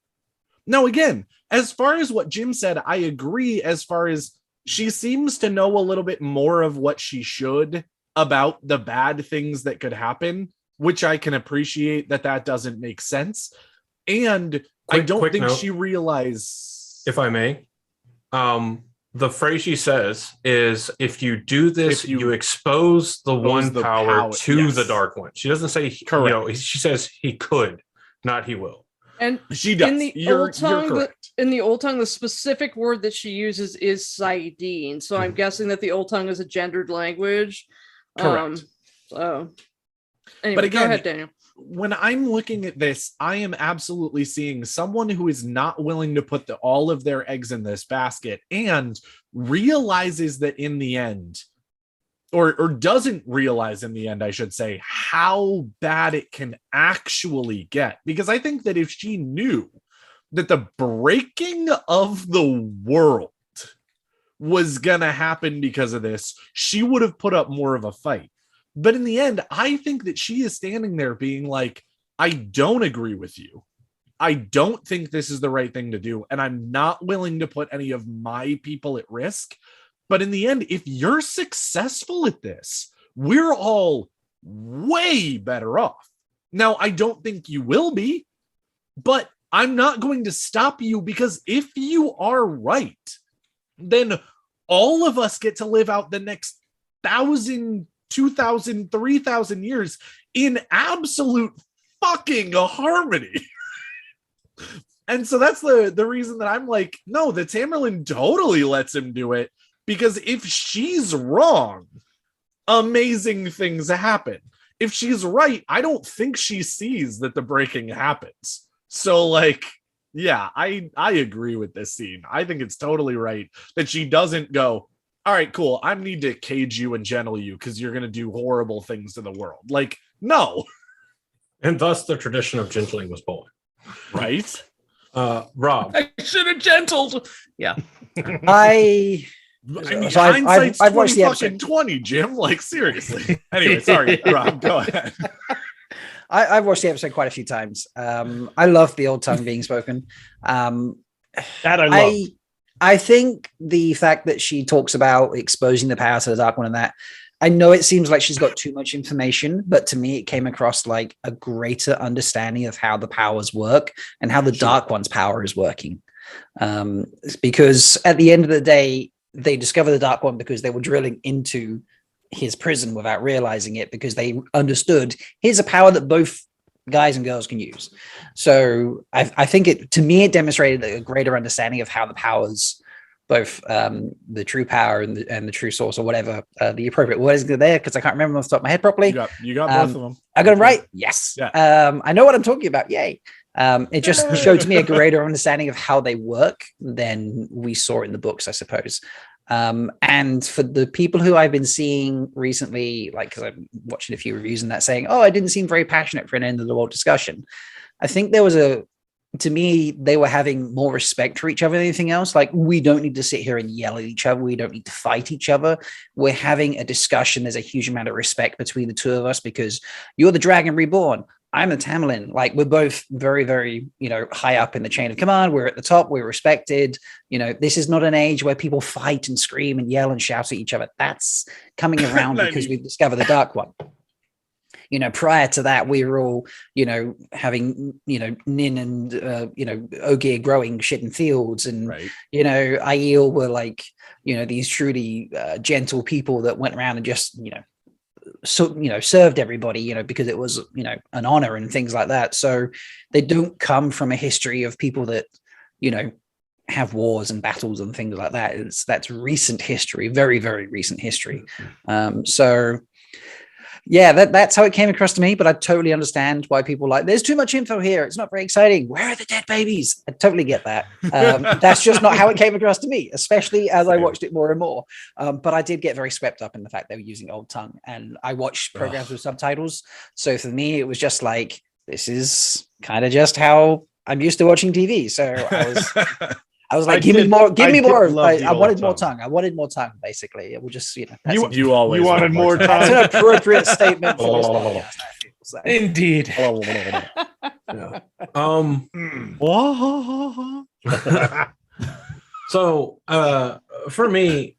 Now, again, as far as what Jim said, I agree. As far as she seems to know a little bit more of what she should about the bad things that could happen, which I can appreciate that doesn't make sense. And I don't think she realized. If I may, the phrase she says is, if you do this, you expose the one power to the dark one. She doesn't say, she says he could, not he will. And she does. In the old tongue, the specific word that she uses is Saidin. So I'm guessing that the old tongue is a gendered language. Correct. Anyway, but again, go ahead, Daniel. When I'm looking at this, I am absolutely seeing someone who is not willing to put all of their eggs in this basket and realizes that in the end, or doesn't realize in the end, I should say, how bad it can actually get. Because I think that if she knew that the breaking of the world was gonna happen because of this, she would have put up more of a fight. But in the end, I think that she is standing there being like, I don't agree with you. I don't think this is the right thing to do. And I'm not willing to put any of my people at risk. But in the end, if you're successful at this, we're all way better off. Now, I don't think you will be, but I'm not going to stop you, because if you are right, then all of us get to live out the next 1,000, 2,000, 3,000 years in absolute fucking harmony. And so that's the reason that I'm like, no, the Tamerlane totally lets him do it, because if she's wrong, amazing things happen. If she's right, I don't think she sees that the breaking happens. So like, yeah, I agree with this scene. I think it's totally right that she doesn't go, all right, cool, I need to cage you and gentle you because you're going to do horrible things to the world. Like, no. And thus the tradition of gentling was born. Right? Rob. I should have gentled. Yeah. I've watched the episode. 20, Jim. Like, seriously. Anyway, sorry, Rob, go ahead. I've watched the episode quite a few times. I love the old tongue being spoken. That I love. I think the fact that she talks about exposing the power to the Dark One and that, I know it seems like she's got too much information, but to me, it came across like a greater understanding of how the powers work and how the Dark One's power is working. Because at the end of the day, they discover the Dark One because they were drilling into his prison without realizing it, because they understood here's a power that both guys and girls can use. So I think it demonstrated a greater understanding of how the powers, both the true power and the true source, or whatever the appropriate word is there, because I can't remember off the top of my head properly. You got both of them. I got them right. Yes. Yeah. I know what I'm talking about. Yay. It just showed to me a greater understanding of how they work than we saw in the books, I suppose. And for the people who I've been seeing recently, like, because I'm watching a few reviews and that saying, oh, I didn't seem very passionate for an end of the world discussion. I think there was to me, they were having more respect for each other than anything else. Like, we don't need to sit here and yell at each other. We don't need to fight each other. We're having a discussion. There's a huge amount of respect between the two of us, because you're the Dragon Reborn. I'm the Tamerlane. Like, we're both very, very, high up in the chain of command. We're at the top. We're respected. This is not an age where people fight and scream and yell and shout at each other. That's coming around because we've discovered the Dark One. Prior to that, we were all, having, Nin and, Ogier growing shit in fields. And, right. Aiel were like, these truly gentle people that went around and just, served everybody, because it was, an honor and things like that. So they don't come from a history of people that, have wars and battles and things like that. That's recent history, very, very recent history. So yeah, that's how it came across to me, but I totally understand why people there's too much info here. It's not very exciting. Where are the dead babies? I totally get that. That's just not how it came across to me, especially as I watched it more and more. But I did get very swept up in the fact they were using old tongue, and I watched programs with subtitles. So for me, it was just like, this is kind of just how I'm used to watching TV. So I was like, give me more. I wanted more tongue. I wanted more tongue, basically. It would just, you always wanted more tongue. That's an appropriate statement for this podcast, I feel. So. Indeed. So for me,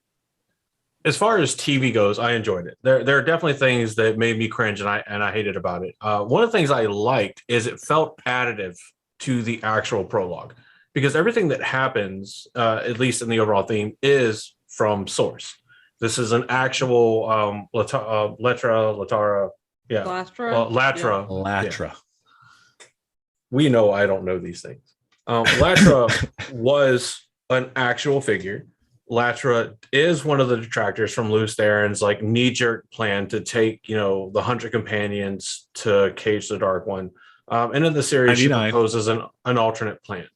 as far as TV goes, I enjoyed it. There are definitely things that made me cringe, and I hated about it. One of the things I liked is it felt additive to the actual prologue, because everything that happens, at least in the overall theme, is from source. This is an actual Latra, yeah, Lastra. Latra. Yeah. We know I don't know these things. Latra was an actual figure. Latra is one of the detractors from Lews Therin's like knee-jerk plan to take, the 100 companions to cage the Dark One. And in the series, 99. she proposes an alternate plan.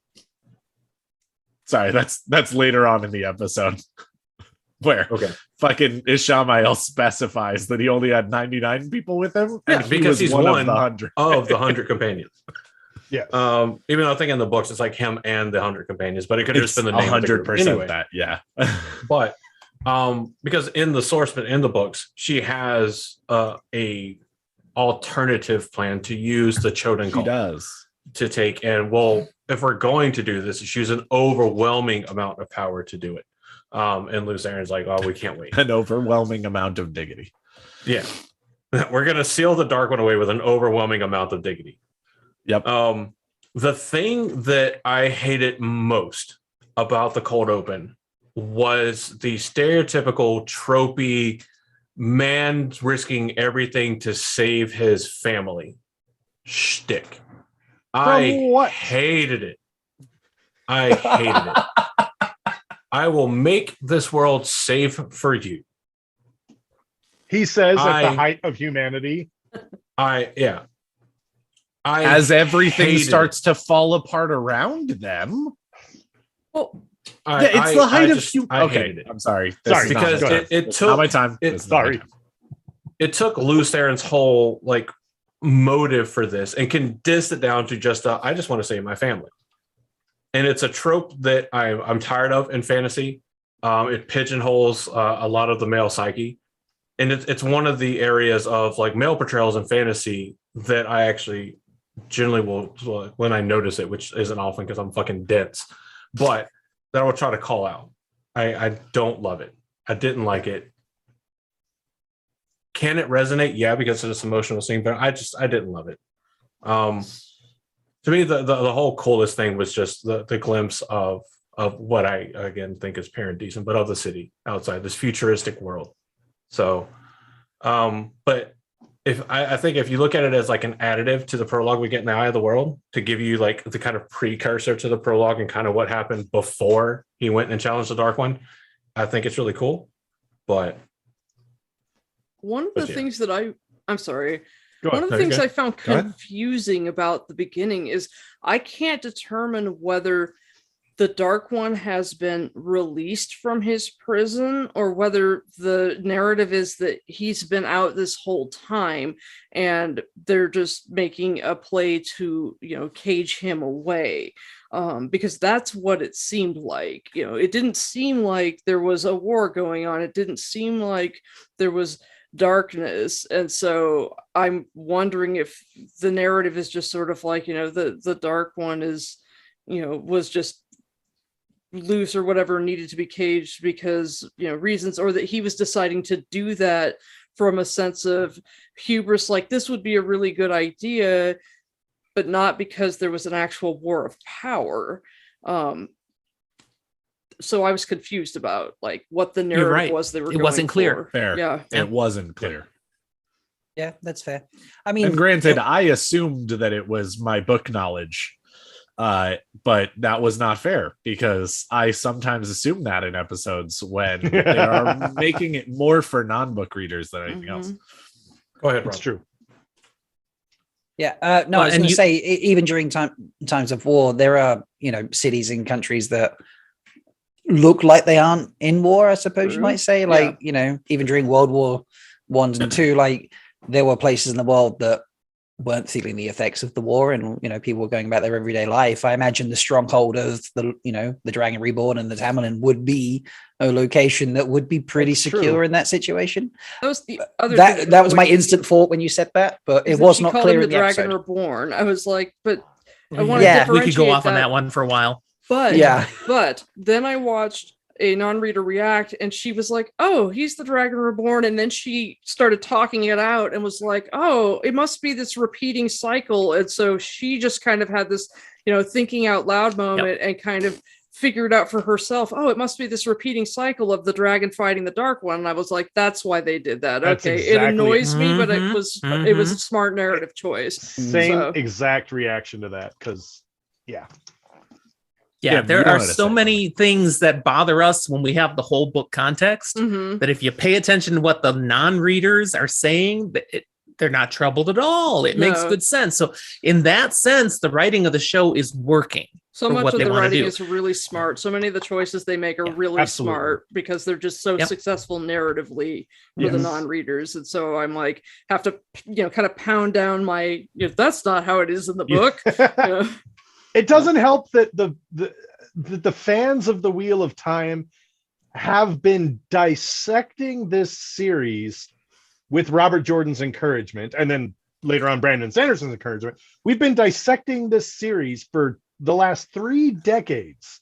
Sorry, that's later on in the episode. Where Okay. fucking Ishamael specifies that he only had 99 people with him, Yeah, and because he's one one of the 100. of the 100 companions. Yeah. Even though I think in the books it's like him and the 100 companions, but it could have just been the name 100% of the group. Anyway, that, yeah. but because in the source, but in the books, she has a alternative plan to use the Choden She call does. to take. And well, if we're going to do this, she used an overwhelming amount of power to do it. And Lews Therin's like, oh, we can't wait. An overwhelming amount of dignity. Yeah. We're going to seal the Dark One away with an overwhelming amount of dignity. Yep. The thing that I hated most about the cold open was the stereotypical tropey man risking everything to save his family shtick. what? Hated it. I hated it. I will make this world safe for you. He says at the height of humanity. As everything starts it. to fall apart around them. Well, It's the height of I okay, hated it. I'm sorry. Sorry, because it took not my time. Sorry. It took Lews Therin's whole like motive for this and condensed it down to just I just want to save my family. And it's a trope that I'm tired of in fantasy. It pigeonholes a lot of the male psyche, and it's one of the areas of like male portrayals in fantasy that I actually generally will, when I notice it, which isn't often because I'm fucking dense, but that I will try to call out. I don't love it. I didn't like it. Can it resonate? Yeah, because of this emotional scene, but I didn't love it. To me, the whole coolest thing was just the glimpse of what I again think is parent decent, but of the city outside this futuristic world. So, but I think if you look at it as like an additive to the prologue we get in the Eye of the World to give you like the kind of precursor to the prologue and kind of what happened before he went and challenged the Dark One, I think it's really cool. But one of the things that I'm sorry. Go One ahead. of the things go I found Go ahead. confusing about the beginning is I can't determine whether the Dark One has been released from his prison or whether the narrative is that he's been out this whole time and they're just making a play to, cage him away. Because that's what it seemed like. It didn't seem like there was a war going on. It didn't seem like there was darkness, and so I'm wondering if the narrative is just sort of like the Dark One is was just loose or whatever, needed to be caged because reasons, or that he was deciding to do that from a sense of hubris, like this would be a really good idea, but not because there was an actual war of power. So I was confused about like what the narrative right. was they were It wasn't going clear. for. Fair. Yeah. It wasn't clear. Yeah, that's fair. I mean, And granted, I assumed that it was my book knowledge, but that was not fair because I sometimes assume that in episodes when they are making it more for non-book readers than anything else. go ahead, It's Rob. true. yeah, no, Well, I was and going to you- say, even during times of war, there are cities and countries that look like they aren't in war. I suppose you True. might say, Yeah. like even during World War I and II, like there were places in the world that weren't feeling the effects of the war, and people were going about their everyday life. I imagine the stronghold of the Dragon Reborn and the Tamlin would be a location that would be pretty That's secure true. in that situation. That was the other thing That was my when- instant thought when you said that, but is it that was she not called clear him in the the Dragon episode. Reborn. I was like, but I want Yeah, to we could go differentiate off on that one for a while. But then I watched a non-reader react, and she was like, "Oh, he's the Dragon Reborn," and then she started talking it out and was like, "Oh, it must be this repeating cycle," and so she just kind of had this, thinking out loud moment and kind of figured out for herself, oh, it must be this repeating cycle of the dragon fighting the Dark One. And I was like, that's why they did that. That's okay, exactly- it annoys me, but it was a smart narrative choice. Same exact reaction to that, because Yeah, there are so many things that bother us when we have the whole book context that if you pay attention to what the non-readers are saying, they're not troubled at all. It makes good sense. So in that sense, the writing of the show is working. So much of the writing is really smart. So many of the choices they make are really smart because they're just so successful narratively for the non-readers. And so I'm like, have to, kind of pound down my, that's not how it is in the book. It doesn't help that the fans of the Wheel of Time have been dissecting this series with Robert Jordan's encouragement, and then later on Brandon Sanderson's encouragement. We've been dissecting this series for the last 3 decades,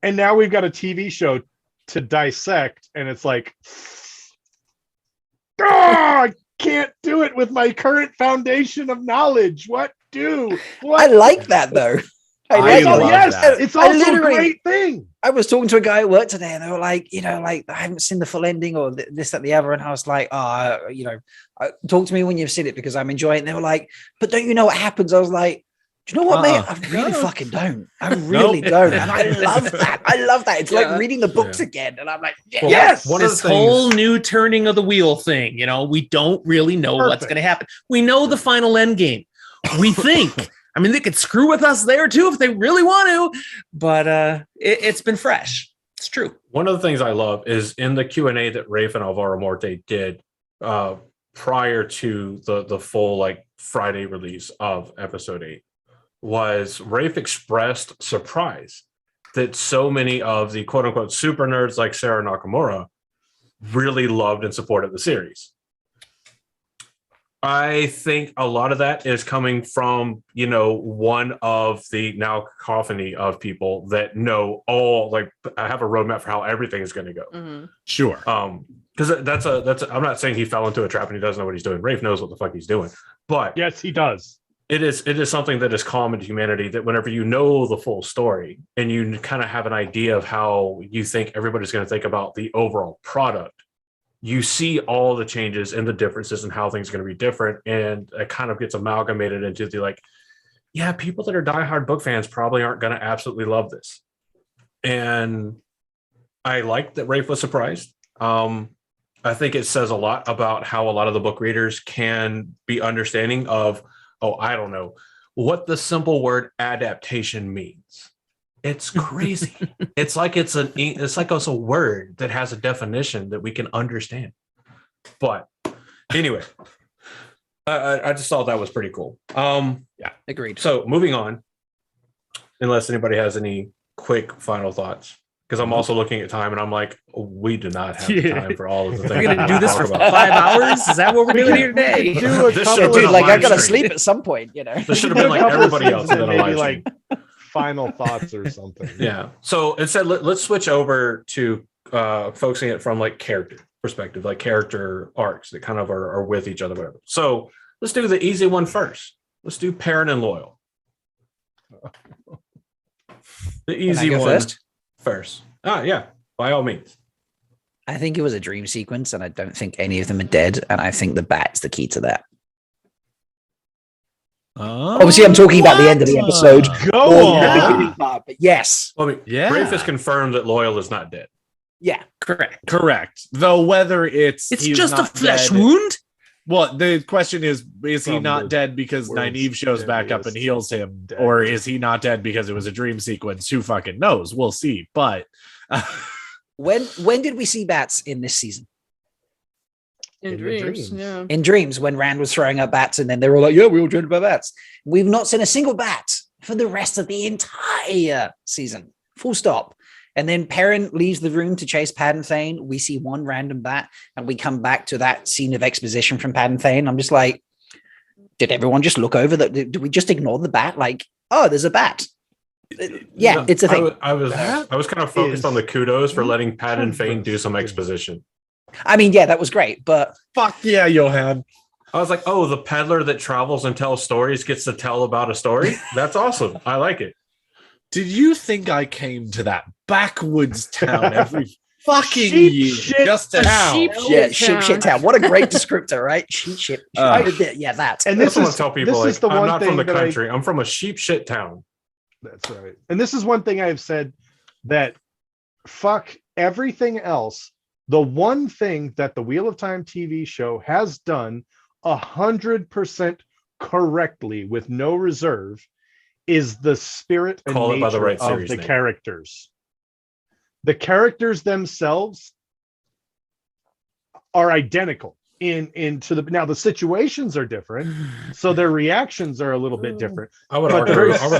and now we've got a TV show to dissect, and it's like, I can't do it with my current foundation of knowledge. What? I like that though. It's also a great thing. I was talking to a guy at work today, and they were like, I haven't seen the full ending or this, that, the other, and I was like, talk to me when you've seen it because I'm enjoying it. And they were like, but don't you know what happens? I was like, do you know what, mate? I really fucking don't. I really don't, and I love that. I love that. It's like reading the books again, and I'm like, yes. This whole new turning of the wheel thing. We don't really know what's going to happen. We know the final end game. We think. I mean, they could screw with us there too if they really want to, but it's been fresh. It's true. One of the things I love is in the Q&A that Rafe and Alvaro Morte did prior to the full Friday release of episode 8 was Rafe expressed surprise that so many of the quote unquote super nerds like Sarah Nakamura really loved and supported the series. I think a lot of that is coming from, one of the now cacophony of people that know I have a roadmap for how everything is going to go. Mm-hmm. Sure. Because that's I'm not saying he fell into a trap and he doesn't know what he's doing. Rafe knows what the fuck he's doing, but yes, he does. It is something that is common to humanity that whenever you know the full story and you kind of have an idea of how you think everybody's going to think about the overall product, you see all the changes and the differences and how things are going to be different. And it kind of gets amalgamated into the people that are diehard book fans probably aren't going to absolutely love this. And I like that Rafe was surprised. I think it says a lot about how a lot of the book readers can be understanding of, I don't know what the simple word adaptation means. It's crazy. it's like it's a word that has a definition that we can understand. But anyway, I just thought that was pretty cool. Agreed. So moving on, unless anybody has any quick final thoughts, because I'm also looking at time and I'm like, we do not have time for all of the things. We're going to do this for 5 hours? Is that what we're doing here today? I got to sleep at some point, This should have been like everybody else. Maybe final thoughts or something. Yeah. So instead, let's switch over to focusing it from character perspective, character arcs that kind of are with each other, whatever. So let's do the easy one first. Let's do Perrin and Loyal. The easy one first. Yeah, by all means. I think it was a dream sequence, and I don't think any of them are dead. And I think the bat's the key to that. Obviously, I'm talking about the end of the episode. Go on. Part, but yes. Rafe has confirmed that Loyal is not dead. Yeah. Correct. Though whether it's just a flesh wound. Well, the question is he not dead because Nynaeve shows back up and heals him, or is he not dead because it was a dream sequence? Who fucking knows? We'll see. But when did we see bats in this season? In dreams, yeah. In dreams, when Rand was throwing up bats, and then they were like, "Yeah, we all dreamed about bats." We've not seen a single bat for the rest of the entire season. Full stop. And then Perrin leaves the room to chase Padan Thane. We see one random bat, and we come back to that scene of exposition from Padan Thane. I'm just like, did everyone just look over that? Did we just ignore the bat? There's a bat. Yeah, No, it's a thing. I was kind of focused on the kudos for letting Pat and Fane do some interesting. exposition. I mean, yeah, that was great, but Fuck yeah, Johan. I was like, oh, the peddler that travels and tells stories gets to tell about a story. That's awesome. I like it. Did you think I came to that backwoods town every fucking Sheep year shit just to town. sheep yeah, shit shit town. What a great descriptor, right? Shit. Yeah, that. And That's this what I is tell people. this is Like, the I'm one not thing from the that country. I'm from a sheep shit town. That's right. And this is one thing I've said that fuck everything else. The one thing that the Wheel of Time TV show has done 100% correctly with no reserve is the spirit and Call it by the nature right of series the name. characters. The characters themselves are identical into the now the situations are different, so their reactions are a little bit different. I would But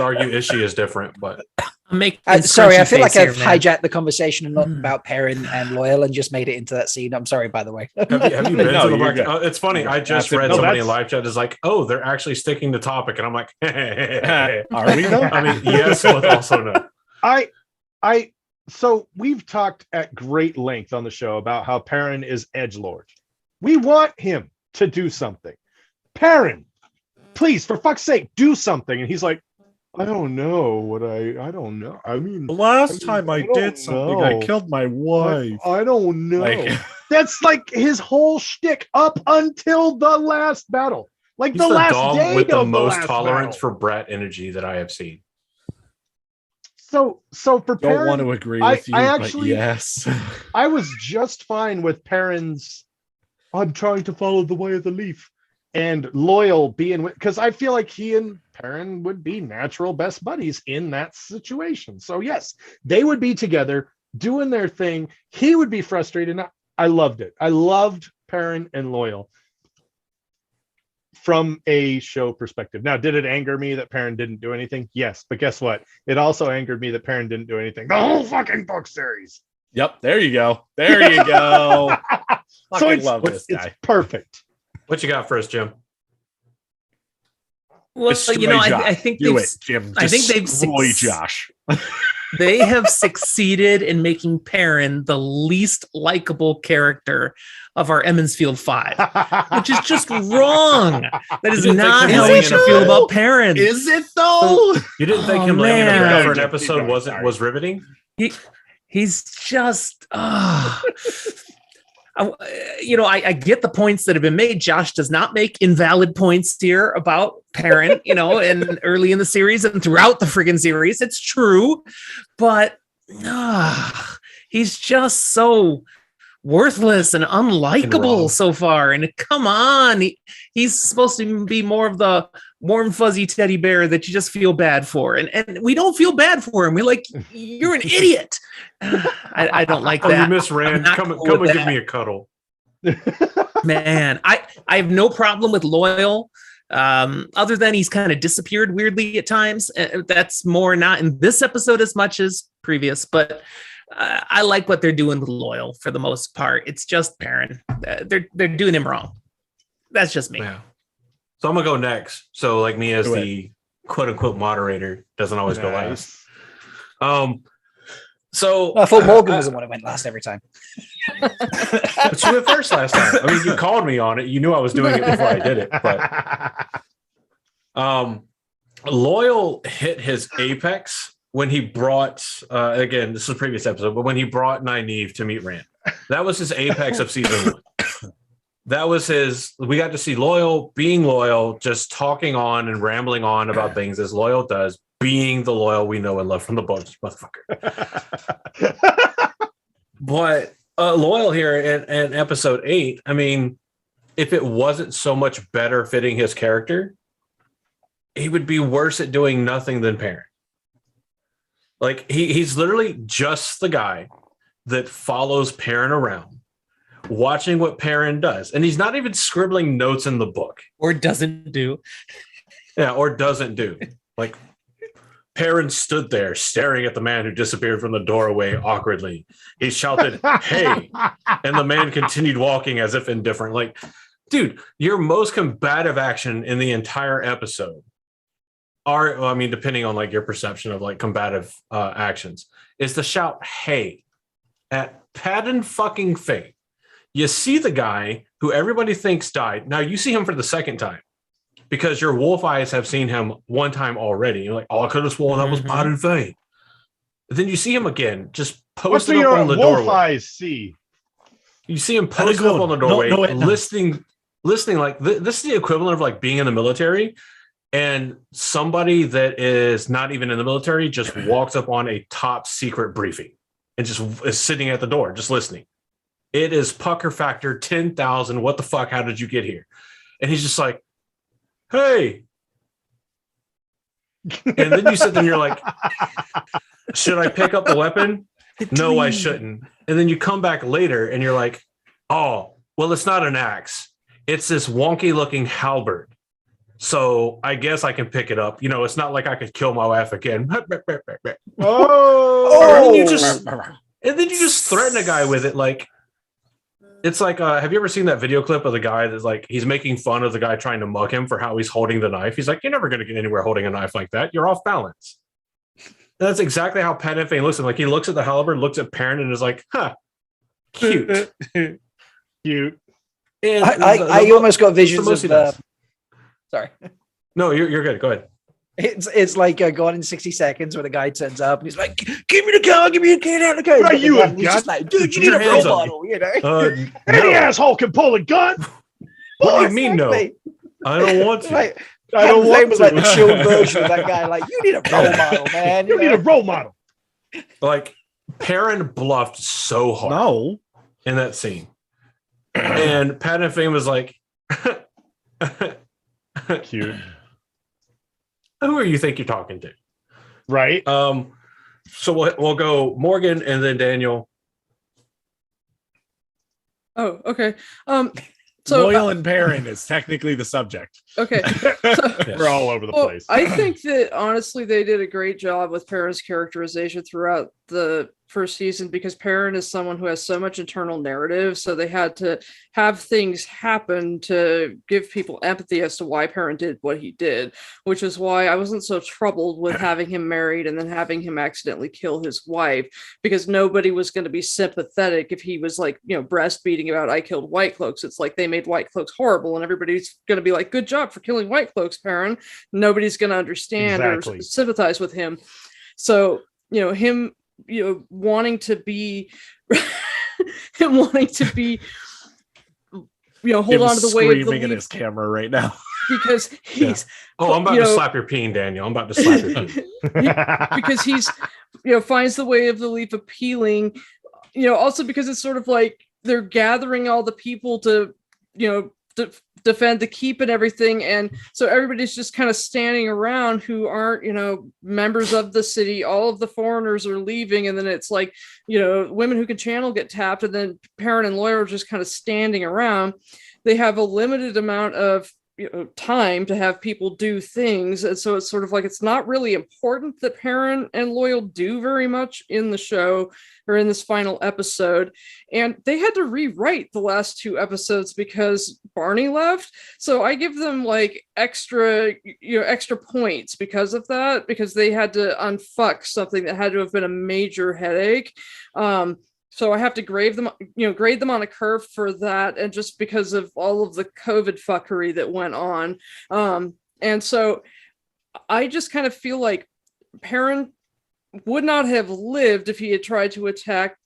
argue Ishii is different, but I'm making Sorry, scrunchy I feel like face I've here, man. hijacked the conversation and not about Perrin and Loyal and just made it into that scene. I'm sorry, by the way. have you been No, to the you're Black? good. It's funny. You're I good. just That's read it. somebody No, in live chat is like, oh, they're actually sticking to topic, and I'm like, Are we? I mean, yes, but also no. I so we've talked at great length on the show about how Perrin is edgelord. We want him to do something. Perrin, please, for fuck's sake, do something. And he's like, I don't know what I don't know. I mean, The last time I I don't did something, I know. killed my wife. I don't know. Like, That's like his whole shtick up until the last battle. Like He's the the last dog day with the of most last tolerance battle. for brat energy that I have seen. So for don't Perrin, want to agree I- with you, I but actually- yes. I was just fine with Perrin's I'm trying to follow the way of the leaf and Loyal being with, because I feel like he and Perrin would be natural best buddies in that situation. So yes, they would be together doing their thing. He would be frustrated. I loved it. I loved Perrin and Loyal from a show perspective. Now, did it anger me that Perrin didn't do anything? Yes, but guess what? It also angered me that Perrin didn't do anything. The whole fucking book series. Yep, there you go. There you go. So Fucking it's, love this it's guy. perfect. What you got for us, Jim? Well, Destroy I Josh. think Do they've, it, Jim. I think they've Destroy suc- Josh. they have succeeded in making Perrin the least likable character of our Emmonsfield 5, which is just wrong. That is You didn't not think how him we laying should in feel bed? about Perrin. Is it though? You didn't think Oh, him laying in the man. bed for an Sorry, episode Jim, sorry. was riveting? He's just I get the points that have been made. Josh does not make invalid points here about Perrin, and early in the series and throughout the friggin' series. It's true, but he's just so worthless and unlikable so far. And come on, he's supposed to be more of the warm fuzzy teddy bear that you just feel bad for, and we don't feel bad for him. We're like, you're an idiot. I don't like Oh, that. you miss Rand. not Come cool and with give that. me a cuddle. Man, I have no problem with Loyal, other than he's kind of disappeared weirdly at times. That's more not in this episode as much as previous, but I like what they're doing with Loyal for the most part. It's just Perrin. They're doing him wrong. That's just me. Yeah. So I'm gonna go next. So like me as Do it. the quote unquote moderator doesn't always go last. Nice. So I thought Morgan was the one that went last every time. But you went first last time. I mean, you called me on it. You knew I was doing it before I did it. But Loyal hit his apex when he brought again, this is a previous episode, but when he brought Nynaeve to meet Rand. That was his apex of season 1. That was we got to see Loyal being loyal, just talking on and rambling on about things as Loyal does, being the Loyal we know and love from the books, motherfucker. But Loyal here in episode 8, I mean, if it wasn't so much better fitting his character, he would be worse at doing nothing than Perrin. Like he's literally just the guy that follows Perrin around, watching what Perrin does. And he's not even scribbling notes in the book. Or doesn't do. Yeah, or doesn't do. Like Perrin stood there staring at the man who disappeared from the doorway awkwardly. He shouted, "Hey!" And the man continued walking as if indifferent. Like, dude, your most combative action in the entire episode I mean, depending on like your perception of like combative actions, is to shout "Hey" at Padden fucking Fate. You see the guy who everybody thinks died. Now you see him for the second time because your wolf eyes have seen him one time already. You're like, oh, I could have sworn that was Padden Fate. Then you see him again, just posted up on the wolf doorway. eyes see? You see him posted up on the doorway, No. listening like this is the equivalent of like being in the military, and somebody that is not even in the military just walks up on a top secret briefing and just is sitting at the door, just listening. It is pucker factor 10,000. What the fuck? How did you get here? And he's just like, hey. And then you sit there and you're like, should I pick up the weapon? No, I shouldn't. And then you come back later and you're like, oh, well, it's not an axe. It's this wonky looking halberd. So I guess I can pick it up. You know, it's not like I could kill my wife again. Oh, And then you just threaten a guy with it. Like, it's like, have you ever seen that video clip of the guy that's like, he's making fun of the guy trying to mug him for how he's holding the knife? He's like, you're never going to get anywhere holding a knife like that. You're off balance. And that's exactly how Padden Fane looks. Like, he looks at the halberd, looks at Perrin, and is like, huh, cute. cute. And I almost got visions of. Sorry. No, you're good. Go ahead. It's like Gone in 60 Seconds when a guy turns up and he's like, give me the car, get out of the car. Right, you and he's just like, dude, you need a role model, you know? Any asshole can pull a gun. What do you mean, no? I don't want to. Like, I don't want was to. like the chilled version of that guy. Like, you need a role model, man. You need a role model. Like, Perrin bluffed so hard in that scene. And Padden Fane was like, cute. Who are you think you're talking to? Right. So we'll go Morgan and then Daniel. Oh, okay. So Loyal and Perrin is technically the subject. okay. We're all over the place. I think that honestly they did a great job with Perrin's characterization throughout the first season, because Perrin is someone who has so much internal narrative, so they had to have things happen to give people empathy as to why Perrin did what he did, which is why I wasn't so troubled with having him married and then having him accidentally kill his wife, because nobody was going to be sympathetic if he was like, you know, breastfeeding about I killed White Cloaks. It's like they made White Cloaks horrible and everybody's going to be like, good job for killing White Cloaks, Perrin. Nobody's going to understand or sympathize with him. So, you know, him, you know, wanting to be you know, hold on to the way of the screaming in his camera right now because he's I'm about to slap your peen, Daniel. I'm about to slap your peen. because he's, you know, finds the way of the leaf appealing, you know, also because it's sort of like they're gathering all the people to, you know, defend the keep and everything, and so everybody's just kind of standing around who aren't, you know, members of the city. All of the foreigners are leaving, and then it's like, you know, women who can channel get tapped, and then Perrin and Lawyer are just kind of standing around. They have a limited amount of, you know, time to have people do things, and so it's sort of like it's not really important that Perrin and Loyal do very much in the show or in this final episode, and they had to rewrite the last two episodes because Barney left. So I give them like extra points because of that, because they had to unfuck something that had to have been a major headache. So I have to grade them on a curve for that, and just because of all of the COVID fuckery that went on. And so I just kind of feel like Perrin would not have lived if he had tried to attack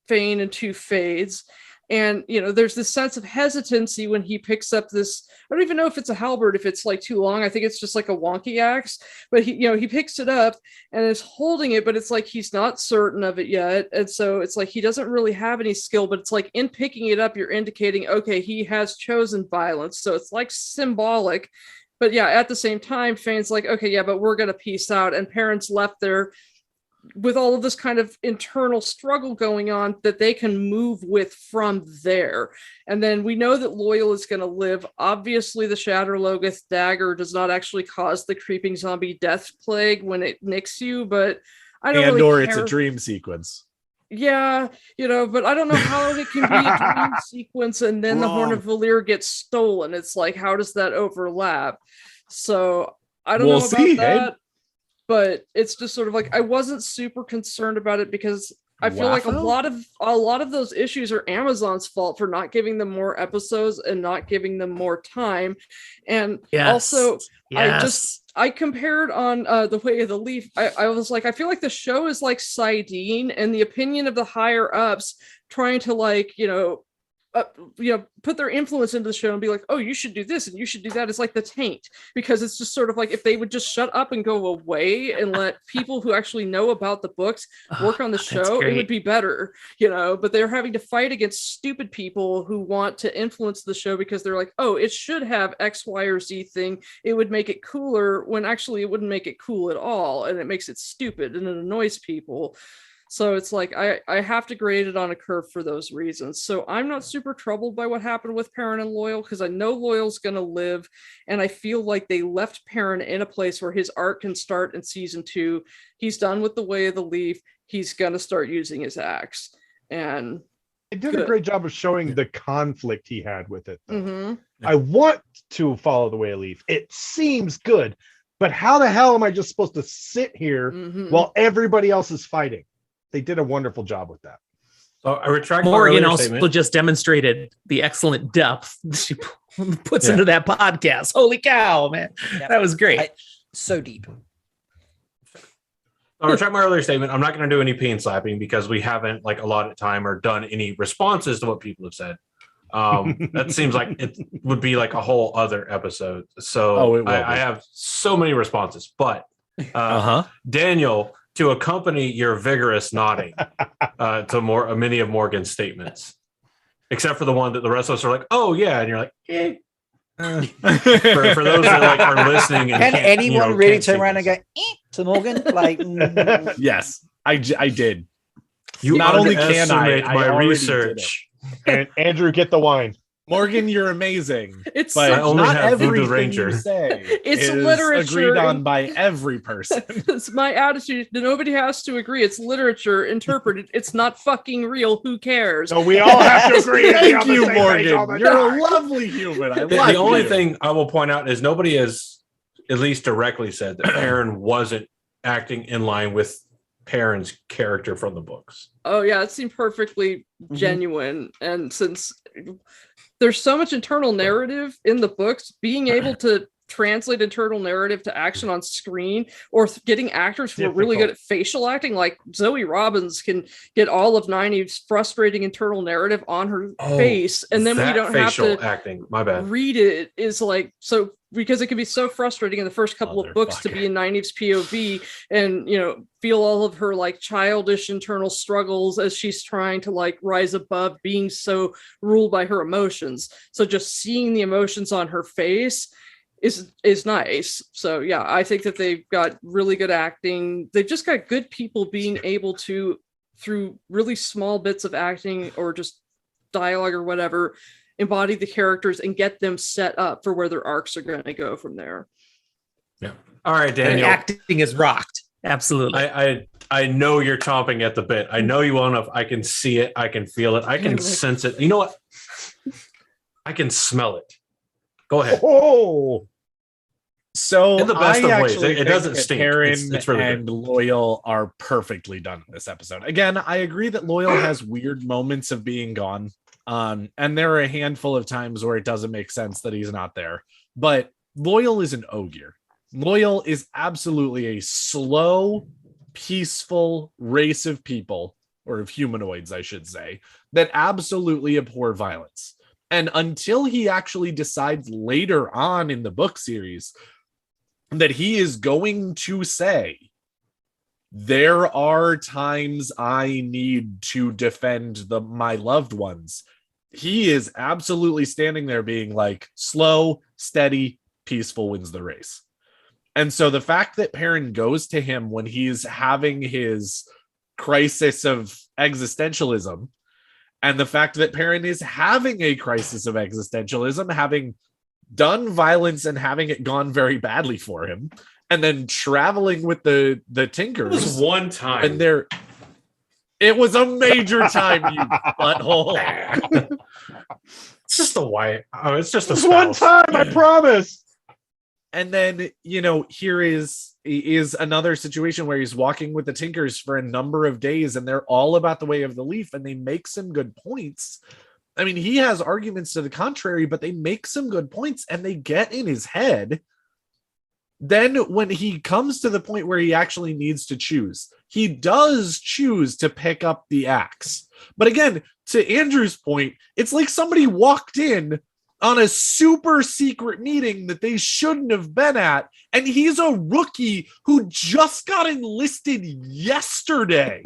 Fane and Two Fades. And, you know, there's this sense of hesitancy when he picks up this, I don't even know if it's a halberd, if it's like too long. I think it's just like a wonky axe, but he, you know, he picks it up and is holding it, but it's like he's not certain of it yet. And so it's like he doesn't really have any skill, but it's like in picking it up, you're indicating, okay, he has chosen violence. So it's like symbolic. But yeah, at the same time, Fane's like, okay, yeah, but we're going to peace out. And Perrin's left there with all of this kind of internal struggle going on that they can move with from there. And then we know that Loyal is going to live. Obviously, the Shatterlogoth dagger does not actually cause the creeping zombie death plague when it nicks you, but I don't really care. It's a dream sequence. Yeah, you know, but I don't know how it can be a dream sequence and then the Horn of Valir gets stolen. It's like, how does that overlap? So I don't We'll know about see, that, but it's just sort of like I wasn't super concerned about it because I feel like a lot of those issues are Amazon's fault for not giving them more episodes and not giving them more time. And also I compared on The Way of the Leaf. I was like, I feel like the show is like Sidene, and the opinion of the higher ups trying to like, put their influence into the show and be like, oh, you should do this and you should do that. It's like the taint, because it's just sort of like if they would just shut up and go away and let people who actually know about the books work on the show, it would be better, but they're having to fight against stupid people who want to influence the show because they're like, oh, it should have X, Y, or Z thing. It would make it cooler, when actually it wouldn't make it cool at all. And it makes it stupid and it annoys people. So it's like I have to grade it on a curve for those reasons. So I'm not super troubled by what happened with Perrin and Loyal, because I know Loyal's going to live. And I feel like they left Perrin in a place where his arc can start in season 2. He's done with The Way of the Leaf. He's going to start using his axe. And it did a great job of showing the conflict he had with it. Mm-hmm. I want to follow The Way of the Leaf. It seems good. But how the hell am I just supposed to sit here while everybody else is fighting? They did a wonderful job with that. So I retract Morgan also statement. just demonstrated the excellent depth she puts into that podcast. Holy cow, man. Yep. That was great. So deep. I'll retract my earlier statement. I'm not going to do any pain slapping because we haven't allotted time or done any responses to what people have said. That seems like it would be like a whole other episode. So I have so many responses, but Daniel, to accompany your vigorous nodding to many of Morgan's statements, except for the one that the rest of us are like, oh yeah, and you're like, eh. For those that are listening, and can anyone really turn around and go to Morgan? Yes, I did. You not only can I my research. And Andrew, get the wine. Morgan, you're amazing. I only not have Voodoo everything Ranger. you say It's is literature. agreed on by every person. It's my attitude. Nobody has to agree. It's literature interpreted. It's not fucking real. Who cares? So we all have to agree. Thank you, Morgan. You're a lovely human. The only thing I will point out is nobody has at least directly said that Perrin wasn't acting in line with Perrin's character from the books. Oh yeah, it seemed perfectly genuine. And since there's so much internal narrative in the books, being able to translate internal narrative to action on screen, or getting actors who are really good at facial acting, like Zoe Robbins can get all of Nynaeve's frustrating internal narrative on her face, and then we don't have to acting. My bad. Read it is like so, because it can be so frustrating in the first couple of books to be in Nynaeve's POV and feel all of her childish internal struggles as she's trying to rise above being so ruled by her emotions. So just seeing the emotions on her face is nice. So yeah, I think that they've got really good acting. They've just got good people being able to, through really small bits of acting or just dialogue or whatever, embody the characters and get them set up for where their arcs are going to go from there. Yeah. All right, Daniel. And acting is rocked. Absolutely. I know you're chomping at the bit. I know you want to. I can see it. I can feel it. I can sense it. You know what? I can smell it. Go ahead. Oh. So in the best I of ways, actually it doesn't stink. Perrin It's really and good. Loyal are perfectly done in this episode. Again, I agree that Loyal has weird moments of being gone. And there are a handful of times where it doesn't make sense that he's not there. But Loyal is an Ogier. Loyal is absolutely a slow, peaceful race of people, or of humanoids, I should say, that absolutely abhor violence. And until he actually decides later on in the book series that he is going to say, there are times I need to defend my loved ones, he is absolutely standing there being like, slow, steady, peaceful wins the race. And so the fact that Perrin goes to him when he's having his crisis of existentialism, and the fact that Perrin is having a crisis of existentialism, having done violence and having it gone very badly for him, and then traveling with the Tinkers. It was one time. And it was a major time, you butthole. It's just a white. Oh, it's just a one spouse. time, I promise. And then, here is another situation where he's walking with the Tinkers for a number of days, and they're all about the way of the leaf, and they make some good points. I mean, he has arguments to the contrary, but they make some good points, and they get in his head. Then when he comes to the point where he actually needs to choose, he does choose to pick up the axe. But again, to Andrew's point, it's like somebody walked in on a super secret meeting that they shouldn't have been at, and he's a rookie who just got enlisted yesterday.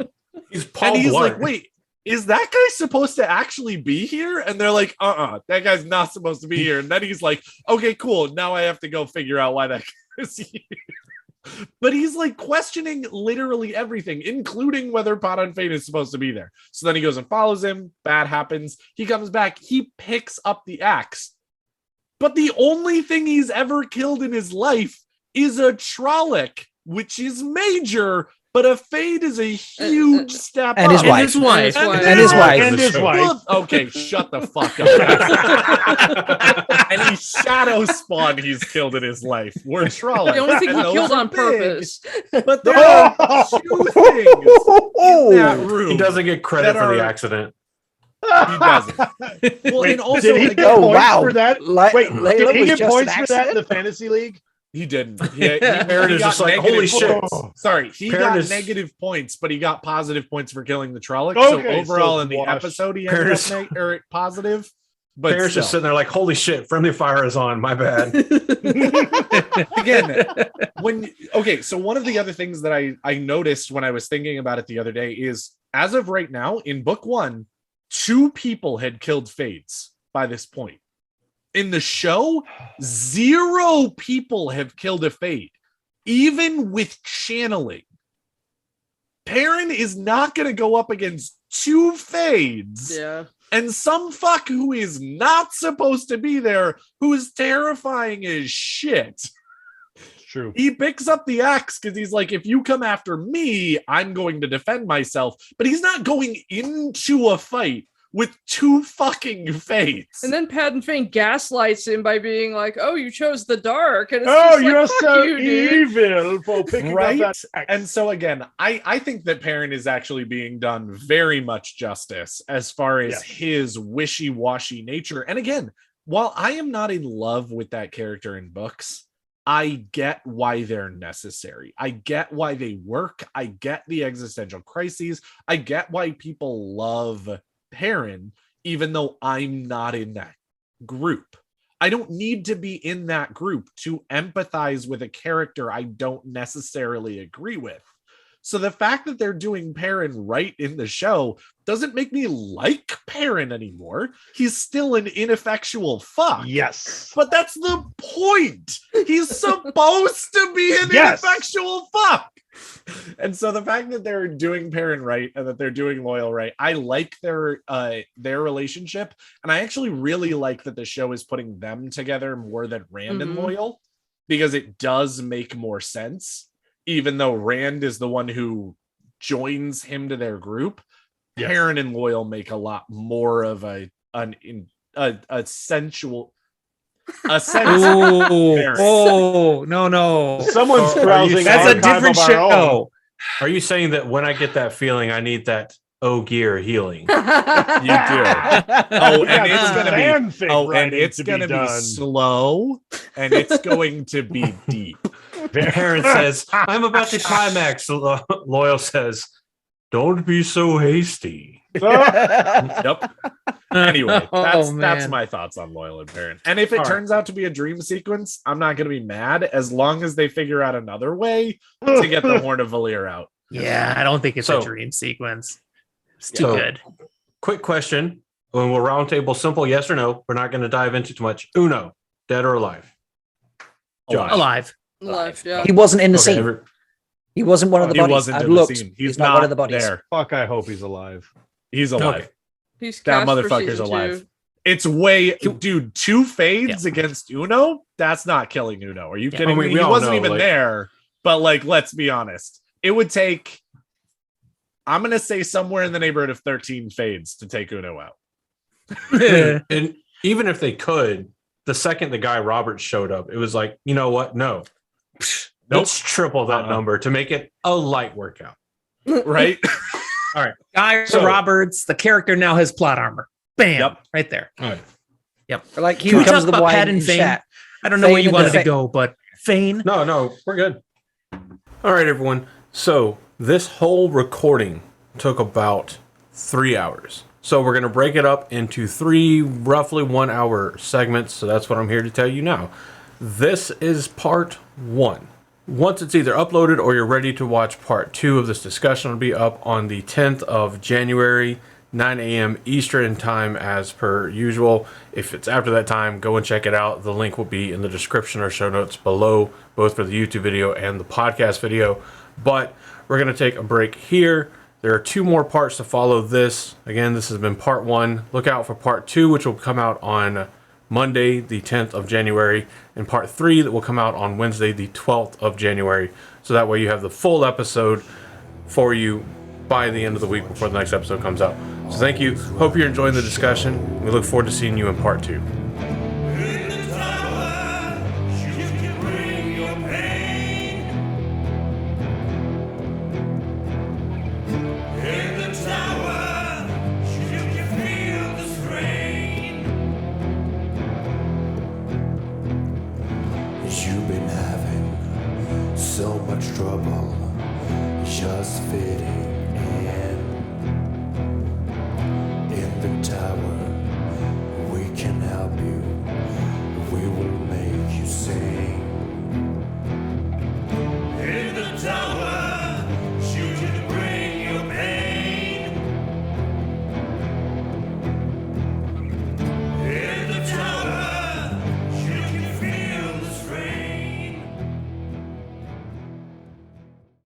He's Paul And he's Blart. like, wait, is that guy supposed to actually be here? And they're like, that guy's not supposed to be here. And then he's like, okay, cool. Now I have to go figure out why that guy is here. But he's like questioning literally everything, including whether Pot on Fate is supposed to be there. So then he goes and follows him. Bad happens. He comes back. He picks up the axe. But the only thing he's ever killed in his life is a Trolloc, which is major, but a Fade is a huge step and up. his wife. And his wife. And his wife. And his wife. Okay, shut the fuck up. Any shadow spawn he's killed in his life. We're Trolloc. The only thing And he those killed are on big. purpose. But there are two things in that room. He doesn't get credit that for the are- accident. He doesn't. Well, Wait, and also, did he again, get points wow. for that? Like, Wait, Layla did he was get just points an for that in accident? the fantasy league? he didn't. Parent is got just like, negative holy shit. points. Sorry, he Parent got is- negative points, but he got positive points for killing the Trolloc. Okay, So overall, so in the wash. episode, he Parent ended is- up positive. But Parents just still. sitting there like, holy shit, friendly fire is on. My bad. Again, so one of the other things that I noticed when I was thinking about it the other day is, as of right now, in book 1, 2 people had killed Fades by this point. In the show, 0 people have killed a Fade, even with channeling. Perrin is not going to go up against 2 Fades. Yeah. And some fuck who is not supposed to be there, who is terrifying as shit. True. He picks up the axe because he's like, if you come after me, I'm going to defend myself. But he's not going into a fight with 2 fucking Fates. And then Pat and Fane gaslights him by being like, "Oh, you chose the dark," and it's Oh, just like, you're "Fuck so you, dude." evil for picking Right? up that axe. And so again, I think that Perrin is actually being done very much justice as far as Yes. his wishy-washy nature. And again, while I am not in love with that character in books, I get why they're necessary. I get why they work. I get the existential crises. I get why people love Perrin, even though I'm not in that group. I don't need to be in that group to empathize with a character I don't necessarily agree with. So the fact that they're doing Perrin right in the show doesn't make me like Perrin anymore. He's still an ineffectual fuck. Yes. But that's the point. He's supposed to be an Yes. ineffectual fuck. And so the fact that they're doing Perrin right and that they're doing Loyal right, I like their relationship. And I actually really like that the show is putting them together more than Rand and Mhm. Loyal, because it does make more sense. Even though Rand is the one who joins him to their group, Yes. Perrin and Loyal make a lot more of a sensual. No. Someone's Are you- browsing. That's a archive different of our own. show. Are you saying that when I get that feeling, I need that gear healing? You do. Oh, We got and it's some gonna be. fanfic Oh, and writing it's to gonna be done. slow, and it's going to be deep. Perrin says, I'm about to climax. Loyal says, don't be so hasty. Yep. Anyway, that's man. my thoughts on Loyal and Perrin. And if it All right. turns out to be a dream sequence, I'm not going to be mad as long as they figure out another way to get the Horn of Valir out. Yeah, I don't think it's So- a dream sequence. It's too So- good. Quick question. When we'll roundtable simple yes or no, we're not going to dive into too much. Uno, dead or alive? Josh. Alive. Life, yeah. He wasn't in the Okay, scene. He wasn't one of the He bodies. wasn't I've in the looked. scene. He's not one of the bodies. there. Fuck, I hope he's alive. He's alive. Okay. He's That cast for motherfucker's season alive. 2. It's way, dude. 2 fades against Uno. That's not killing Uno. Are you Yeah. kidding I mean, me? we He all wasn't know, even like- there. But like, let's be honest. It would take. I'm gonna say somewhere in the neighborhood of 13 fades to take Uno out. And even if they could, the second the guy Roberts showed up, it was like, you know what? No. Let's triple that number to make it a light workout. Right? All right. Guy So- Roberts, the character now has plot armor. Bam. Yep. Right there. All right. Yep. Like Can here we comes talk the about wine Pat and in Fane? chat. I don't know where Fane you and wanted the to go, but Fane. No, we're good. All right, everyone. So this whole recording took about 3 hours. So we're going to break it up into 3 roughly 1 hour segments. So that's what I'm here to tell you now. This is part 1. Once it's either uploaded or you're ready to watch part 2 of this discussion, it'll be up on the 10th of January, 9 a.m. Eastern time as per usual. If it's after that time, go and check it out. The link will be in the description or show notes below, both for the YouTube video and the podcast video. But we're going to take a break here. There are 2 more parts to follow this. Again, this has been part 1. Look out for part 2, which will come out on Monday, the 10th of January, and part 3 that will come out on Wednesday, the 12th of January. So that way you have the full episode for you by the end of the week before the next episode comes out. So thank you. Hope you're enjoying the discussion. We look forward to seeing you in part 2. In the tower, you can bring your pain. In the tower, you can feel the strain. You've been having so much trouble just fitting